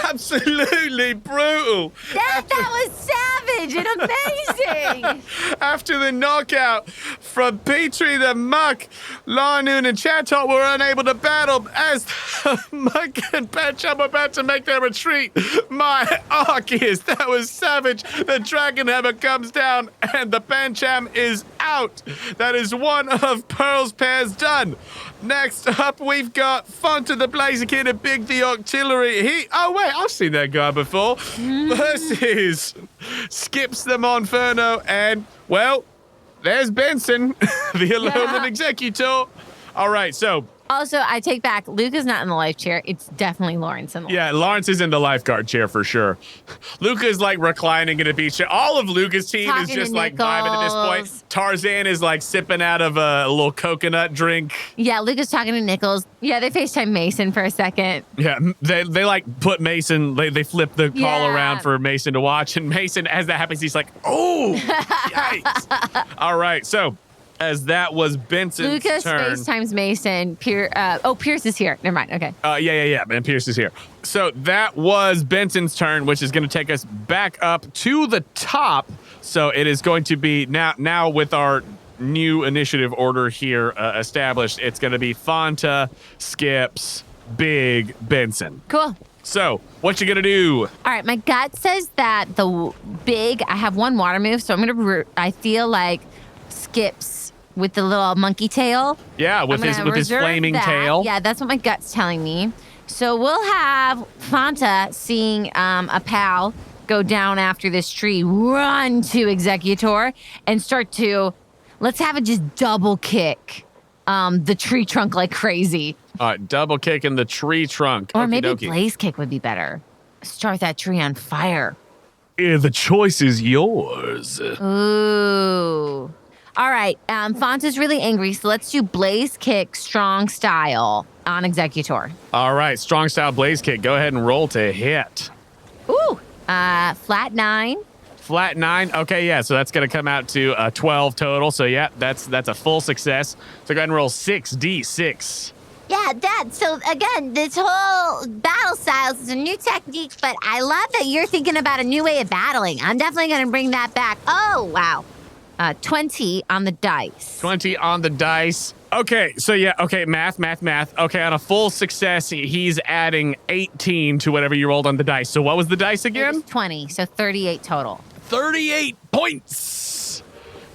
B: absolutely brutal.
C: That was savage and amazing.
B: After the knockout from Petrie the Muck, Larnoon and Chatot were unable to battle as the Muck and Pancham were about to make their retreat. My Arceus, that was savage. The Dragon Hammer comes down and the Pancham is out. That is one of Pearl's pairs done. Next up, we've got Fonta the Blaziken and Big the Octillery. I've seen that guy before. Versus Skips the Monferno and, well, there's Benson, the Alolan Executor. All right, so.
C: Also, I take back, Luca's not in the life chair. It's definitely Lawrence in the
B: Yeah, Lawrence is in the lifeguard chair for sure. Luca's like reclining in a beach chair. All of Luca's team is
C: Talking
B: just
C: to
B: like vibing at this
C: Nichols.
B: point. Tarzan is like sipping out of a little coconut drink.
C: Yeah, Luca's talking to Nichols. Yeah, they FaceTime Mason for a second.
B: Yeah, they like put Mason, they flip the call
C: Yeah.
B: around for Mason to watch. And Mason, as that happens, he's like, oh, yikes. All right, so as that was Benson's
C: Lucas
B: turn.
C: FaceTimes Mason. Pierce is here. Never mind. Okay.
B: Yeah. And Pierce is here. So that was Benson's turn, which is going to take us back up to the top. So it is going to be now with our new initiative order here established. It's going to be Fonta, Skips, Big, Benson.
C: Cool.
B: So what you going to do?
C: All right. My gut says that I have one water move, so I feel like Skips with the little monkey tail.
B: Yeah, with his flaming tail.
C: Yeah, that's what my gut's telling me. So we'll have Fonta seeing a pal go down after this tree, run to Executor, and let's have it just double kick the tree trunk like crazy.
B: Double kick in the tree trunk.
C: Or maybe
B: Okey-dokey.
C: blaze kick would be better. Start that tree on fire.
B: The choice is yours.
C: Ooh. All right. Fonta's really angry, so let's do blaze kick strong style on Executor.
B: All right, strong style blaze kick. Go ahead and roll to hit.
C: Ooh. Flat 9.
B: Flat 9. Okay, yeah. So that's gonna come out to 12 total. So yeah, that's a full success. So go ahead and roll 6d6.
A: Yeah, Dad. So again, this whole battle styles is a new technique, but I love that you're thinking about a new way of battling. I'm definitely going to bring that back. Oh, wow.
C: 20 on the dice.
B: 20 on the dice. Okay, so yeah, okay, math. Okay, on a full success, he's adding 18 to whatever you rolled on the dice. So what was the dice
C: It
B: again?
C: was 20, so 38 total.
B: 38 points.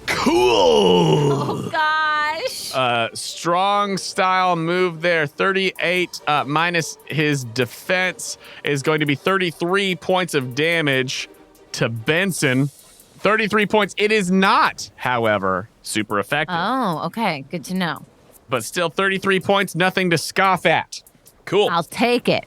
B: Cool.
C: Oh, gosh.
B: Strong style move there. 38 minus his defense is going to be 33 points of damage to Benson. 33 points. It is not, however, super effective.
C: Oh, okay. Good to know.
B: But still 33 points, nothing to scoff at. Cool.
C: I'll take it.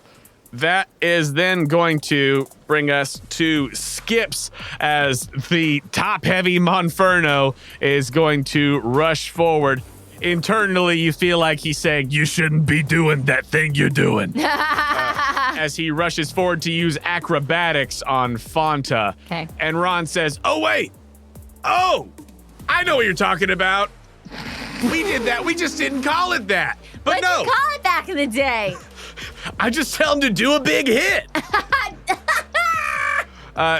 B: That is then going to bring us to Skips as the top-heavy Monferno is going to rush forward. Internally, you feel like he's saying, you shouldn't be doing that thing you're doing. As he rushes forward to use acrobatics on Fonta.
C: Okay.
B: And Ron says, oh, wait. Oh, I know what you're talking about. We did that. We just didn't call it that. But
C: What'd
B: no,
C: you call it back in the day?
B: I just tell him to do a big hit.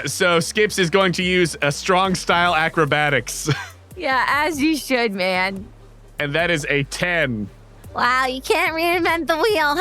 B: So Skips is going to use a strong style acrobatics.
C: Yeah, as you should, man.
B: And that is a 10.
C: Wow, you can't reinvent the wheel,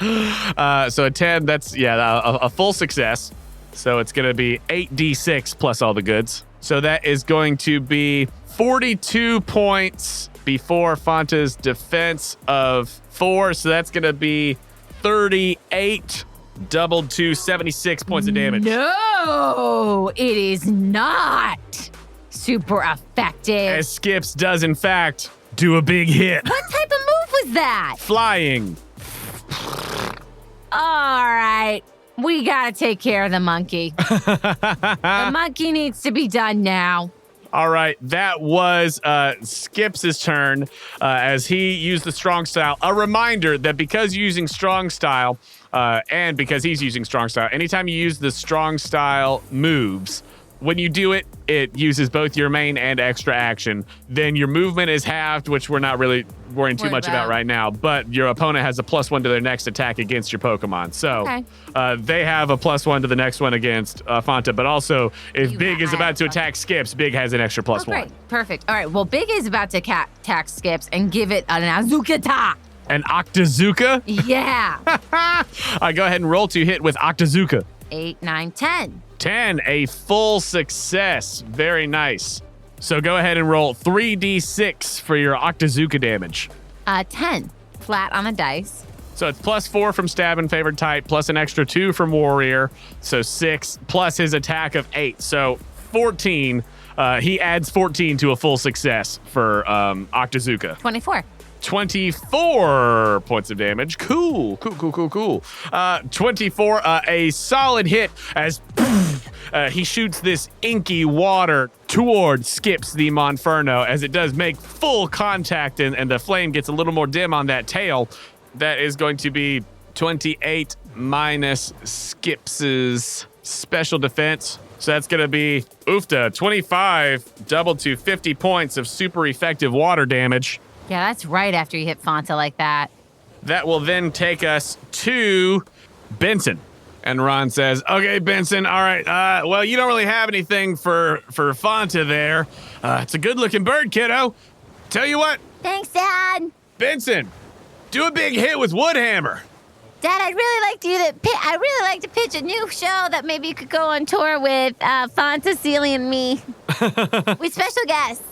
C: huh?
B: So a 10, that's, a full success. So it's going to be 8d6 plus all the goods. So that is going to be 42 points before Fanta's defense of 4. So that's going to be 38 doubled to 76 points of damage.
C: No, it is not super effective.
B: As Skips does, in fact, do a big hit.
C: What type of move was that?
B: Flying.
C: All right, we gotta take care of the monkey. The monkey needs to be done now.
B: All right, that was Skips' turn as he used the strong style. A reminder that because you're using strong style and because he's using strong style, anytime you use the strong style moves, when you do it, it uses both your main and extra action. Then your movement is halved, which we're not really worrying too much about right now. But your opponent has a +1 to their next attack against your Pokemon. So they have a +1 to the next one against Fanta. But also, if Big is about to attack Skips, Big has an extra +1.
C: Great, perfect. All right, well, Big is about to attack Skips and give it an Azukata.
B: An Octazooka?
C: Yeah.
B: Go ahead and roll to hit with Octazooka.
C: 8, 9, 10.
B: 10, a full success. Very nice. So go ahead and roll 3d6 for your Octazooka damage.
C: 10, flat on the dice.
B: So it's +4 from stab and favored type, plus an extra 2 from warrior. So 6, plus his attack of 8. So 14. He adds 14 to a full success for Octazooka.
C: 24.
B: 24 points of damage. Cool. 24, a solid hit as he shoots this inky water towards Skips the Monferno as it does make full contact and the flame gets a little more dim on that tail. That is going to be 28 minus Skips's special defense. So that's going to be, 25, doubled to 50 points of super effective water damage.
C: Yeah, that's right after you hit Fanta like that.
B: That will then take us to Benson. And Ron says, okay, Benson, all right, well, you don't really have anything for Fanta there. It's a good-looking bird, kiddo. Tell you what.
C: Thanks, Dad.
B: Benson, do a big hit with Woodhammer.
C: Dad, I'd really like to pitch a new show that maybe you could go on tour with Fanta, Sealy, and me. With special guests.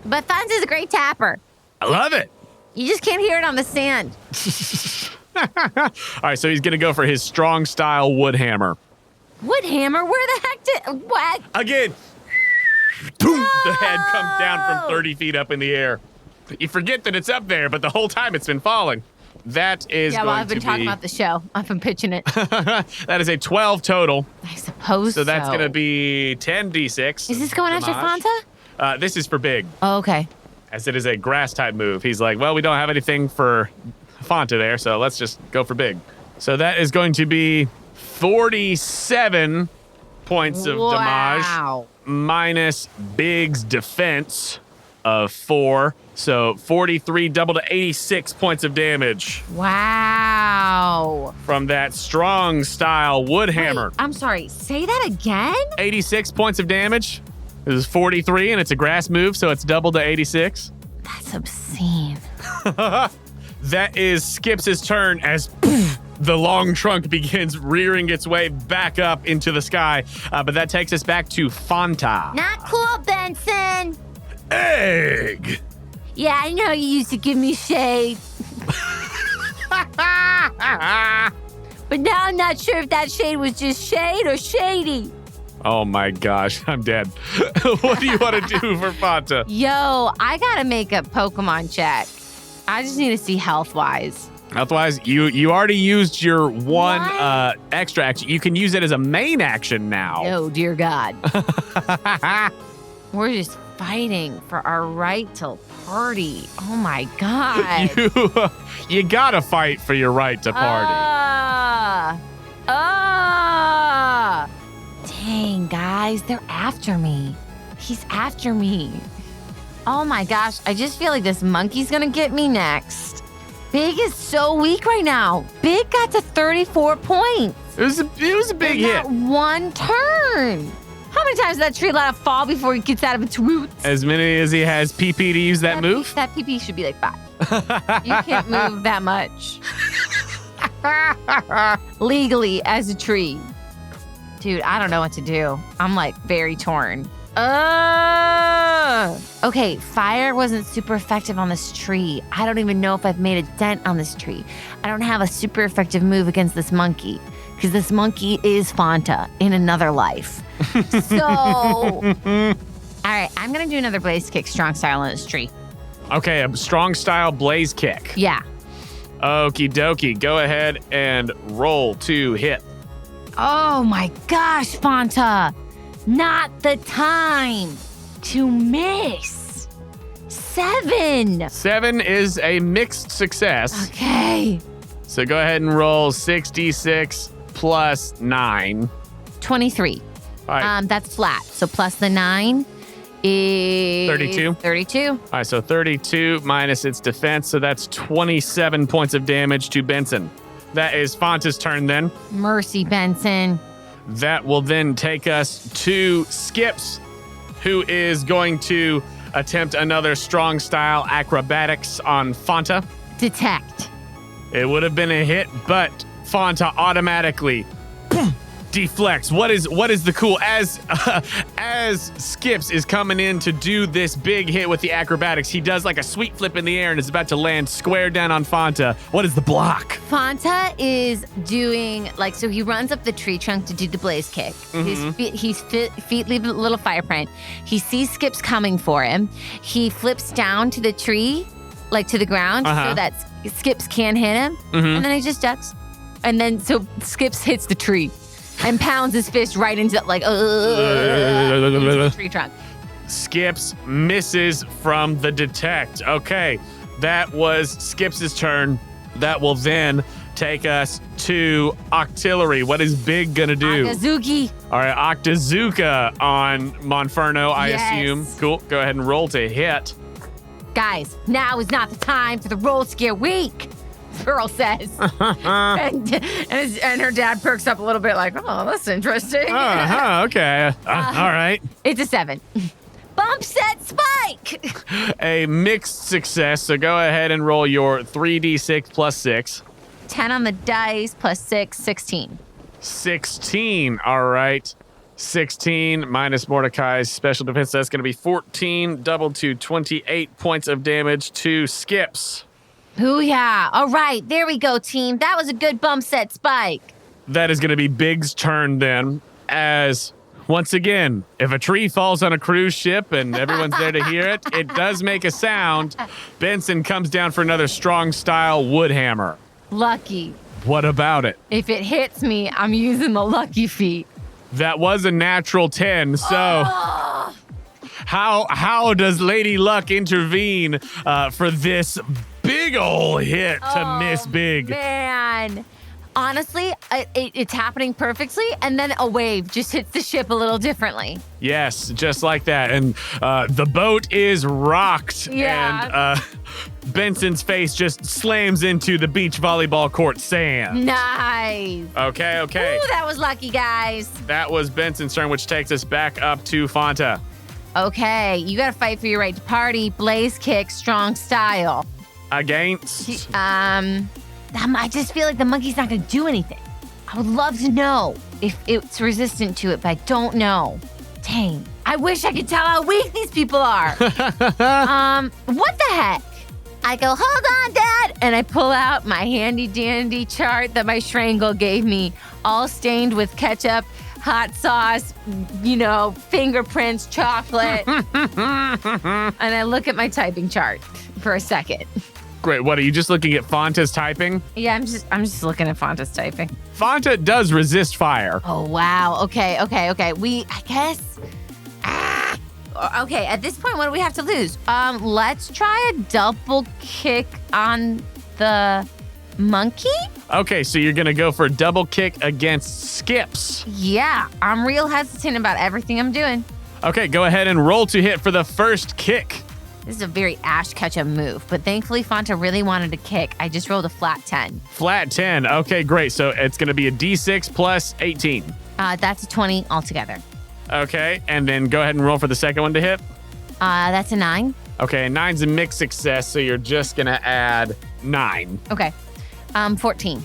C: But Fanta's a great tapper.
B: I love it.
C: You just can't hear it on the sand.
B: All right, so he's going to go for his strong style Woodhammer.
C: Woodhammer? Where the heck did... What?
B: Again. Boom! The head comes down from 30 feet up in the air. You forget that it's up there, but the whole time it's been falling. That is going to be...
C: Yeah, well, I've been talking about the show. I've been pitching it.
B: That is a 12 total.
C: I suppose so.
B: So that's going to be 10d6.
C: Is this going after Fanta?
B: This is for Big.
C: Oh, okay.
B: As it is a grass type move. He's like, well, we don't have anything for Fanta there, so let's just go for Big. So that is going to be 47 points of damage minus Big's defense of 4. So 43 double to 86 points of damage.
C: Wow.
B: From that strong style Woodhammer.
C: Wait, I'm sorry. Say that again?
B: 86 points of damage. This is 43, and it's a grass move, so it's double to 86.
C: That's obscene.
B: That is Skips' turn as the long trunk begins rearing its way back up into the sky. But that takes us back to Fanta.
C: Not cool, Benson.
B: Egg.
C: Yeah, I know you used to give me shade. But now I'm not sure if that shade was just shade or shady.
B: Oh my gosh, I'm dead. What do you want to do for Fanta?
C: Yo, I gotta make a Pokemon check. I just need to see health-wise.
B: Health-wise, you already used your one extra action. You can use it as a main action now.
C: Oh, dear God. We're just fighting for our right to party. Oh my God.
B: You gotta fight for your right to party.
C: Dang, guys, they're after me. He's after me. Oh my gosh, I just feel like this monkey's gonna get me next. Big is so weak right now. Big got to 34 points.
B: It was a big
C: in
B: hit.
C: that one turn. How many times did that tree let it fall before he gets out of its roots?
B: As many as he has PP to use that move.
C: That PP should be like 5. You can't move that much. Legally as a tree. Dude, I don't know what to do. I'm like very torn. Okay, fire wasn't super effective on this tree. I don't even know if I've made a dent on this tree. I don't have a super effective move against this monkey because this monkey is Fanta in another life. So, all right, I'm gonna do another blaze kick strong style on this tree.
B: Okay, a strong style blaze kick.
C: Yeah.
B: Okie dokie. Go ahead and roll to hit.
C: Oh my gosh, Fanta. Not the time to miss. 7.
B: 7 is a mixed success.
C: Okay.
B: So go ahead and roll 66 plus 9.
C: 23.
B: All right.
C: That's flat. So plus the 9 is
B: 32.
C: 32.
B: All right, so 32 minus its defense. So that's 27 points of damage to Benson. That is Fanta's turn then.
C: Mercy, Benson.
B: That will then take us to Skips, who is going to attempt another strong style acrobatics on Fanta.
C: Detect.
B: It would have been a hit, but Fanta automatically deflects. What is the cool as Skips is coming in to do this big hit with the acrobatics, he does like a sweet flip in the air and is about to land square down on Fanta. What is the block?
C: Fanta is doing so he runs up the tree trunk to do the blaze kick. His feet leave a little fire print. He sees Skips coming for him. He flips down to the tree, to the ground, so that Skips can hit him. And then he just ducks. And then so Skips hits the tree and pounds his fist right into into the tree trunk.
B: Skips misses from the detect. Okay, that was Skips' turn. That will then take us to Octillery. What is Big gonna do?
C: Akazuki.
B: All right, Octazooka on Monferno, I assume. Cool. Go ahead and roll to hit.
C: Guys, now is not the time for the roll scare week, Pearl says. and her dad perks up a little bit oh, that's interesting.
B: Okay. All right.
C: It's a 7. Bump set spike.
B: A mixed success, so go ahead and roll your 3d6 plus 6.
C: 10 on the dice plus 6, 16.
B: 16, all right. 16 minus Mordecai's special defense, that's going to be 14, doubled to 28 points of damage to Skips.
C: Ooh, yeah. All right, there we go, team. That was a good bump set spike.
B: That is going to be Big's turn then, as once again, if a tree falls on a cruise ship and everyone's there to hear it, it does make a sound. Benson comes down for another strong style wood hammer.
C: Lucky.
B: What about it?
C: If it hits me, I'm using the lucky feat.
B: That was a natural 10, so how does Lady Luck intervene for this big ol' hit to miss Big?
C: Man. Honestly, it's happening perfectly, and then a wave just hits the ship a little differently.
B: Yes, just like that. And the boat is rocked,
C: Yeah.
B: and Benson's face just slams into the beach volleyball court sand.
C: Nice.
B: Okay.
C: Ooh, that was lucky, guys.
B: That was Benson's turn, which takes us back up to Fanta.
C: Okay, you gotta fight for your right to party. Blaze kick, strong style.
B: Against?
C: I just feel like the monkey's not gonna do anything. I would love to know if it's resistant to it, but I don't know. Dang, I wish I could tell how weak these people are. What the heck? I go, hold on, Dad, and I pull out my handy dandy chart that my Shrangle gave me, all stained with ketchup, hot sauce, fingerprints, chocolate. And I look at my typing chart for a second.
B: Great. What, are you just looking at Fanta's typing?
C: Yeah, I'm just looking at Fanta's typing.
B: Fanta does resist fire.
C: Oh, wow. Okay. I guess. Okay, at this point, what do we have to lose? Let's try a double kick on the monkey?
B: Okay, so you're going to go for a double kick against Skips.
C: Yeah, I'm real hesitant about everything I'm doing.
B: Okay, go ahead and roll to hit for the first kick.
C: This is a very Ash Ketchum move, but thankfully Fanta really wanted to kick. I just rolled a flat 10.
B: Flat 10. Okay, great. So it's going to be a D6 plus 18.
C: That's a 20 altogether.
B: Okay, and then go ahead and roll for the second one to hit.
C: That's a 9.
B: Okay, 9's a mixed success, so you're just going to add 9.
C: Okay. 14.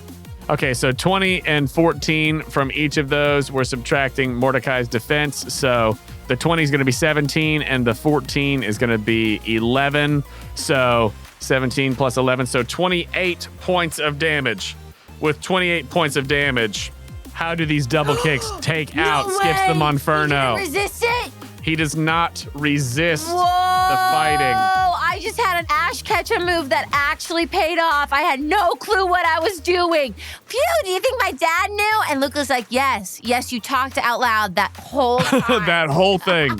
B: Okay, so 20 and 14 from each of those. We're subtracting Mordecai's defense. So the 20 is going to be 17 and the 14 is going to be 11. So 17 plus 11. So 28 points of damage. With 28 points of damage, how do these double kicks take out Skips the Monferno?
C: Resist it?
B: He does not resist
C: Whoa!
B: the fighting.
C: I just had an Ash Ketchum move that actually paid off. I had no clue what I was doing. Phew, do you think my dad knew? And Luca's like, yes, you talked out loud that whole time.
B: That whole thing.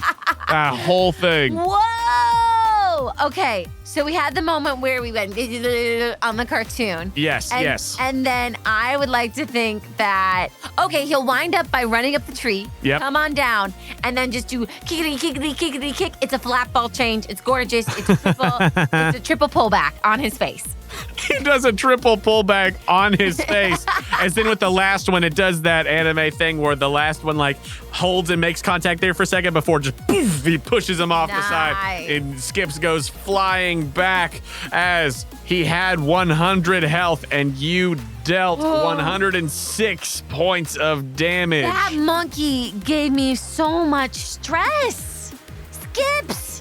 B: That whole thing.
C: Whoa! Okay, so we had the moment where we went on the cartoon.
B: Yes, yes.
C: And then I would like to think that, okay, he'll wind up by running up the tree, come on down, and then just do kickity, kickity, kickity, kick. It's a flat ball change. It's gorgeous. It's a triple pullback on his face.
B: He does a triple pullback on his face. As then with the last one, it does that anime thing where the last one like holds and makes contact there for a second before just poof, he pushes him off the side. And Skips goes flying back as he had 100 health and you dealt 106 points of damage.
C: That monkey gave me so much stress. Skips!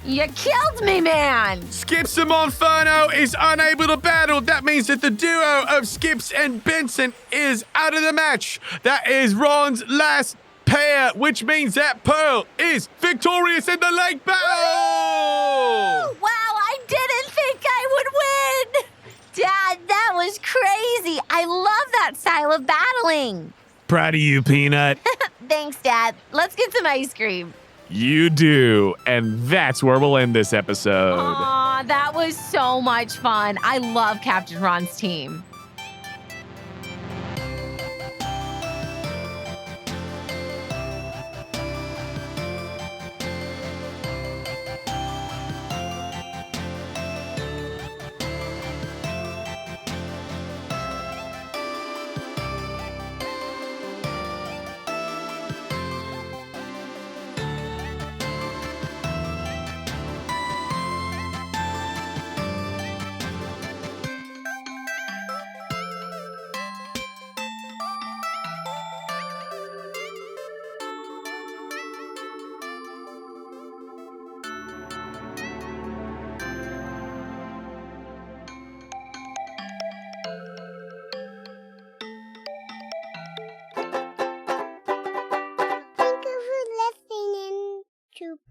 C: You killed me, man!
B: Skips the Monferno is unable to battle. That means that the duo of Skips and Benson is out of the match. That is Ron's last pair, which means that Pearl is victorious in the leg battle!
C: Wow, I didn't think I would win! Dad, that was crazy. I love that style of battling.
B: Proud of you, Peanut.
C: Thanks, Dad. Let's get some ice cream.
B: You do. And that's where we'll end this episode.
C: Aw, that was so much fun. I love Captain Ron's team.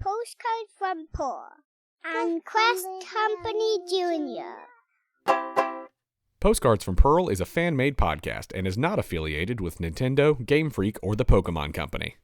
E: Postcards from Paul and Quest Company Jr.
F: Postcards from Pearl is a fan-made podcast and is not affiliated with Nintendo, Game Freak, or the Pokemon Company.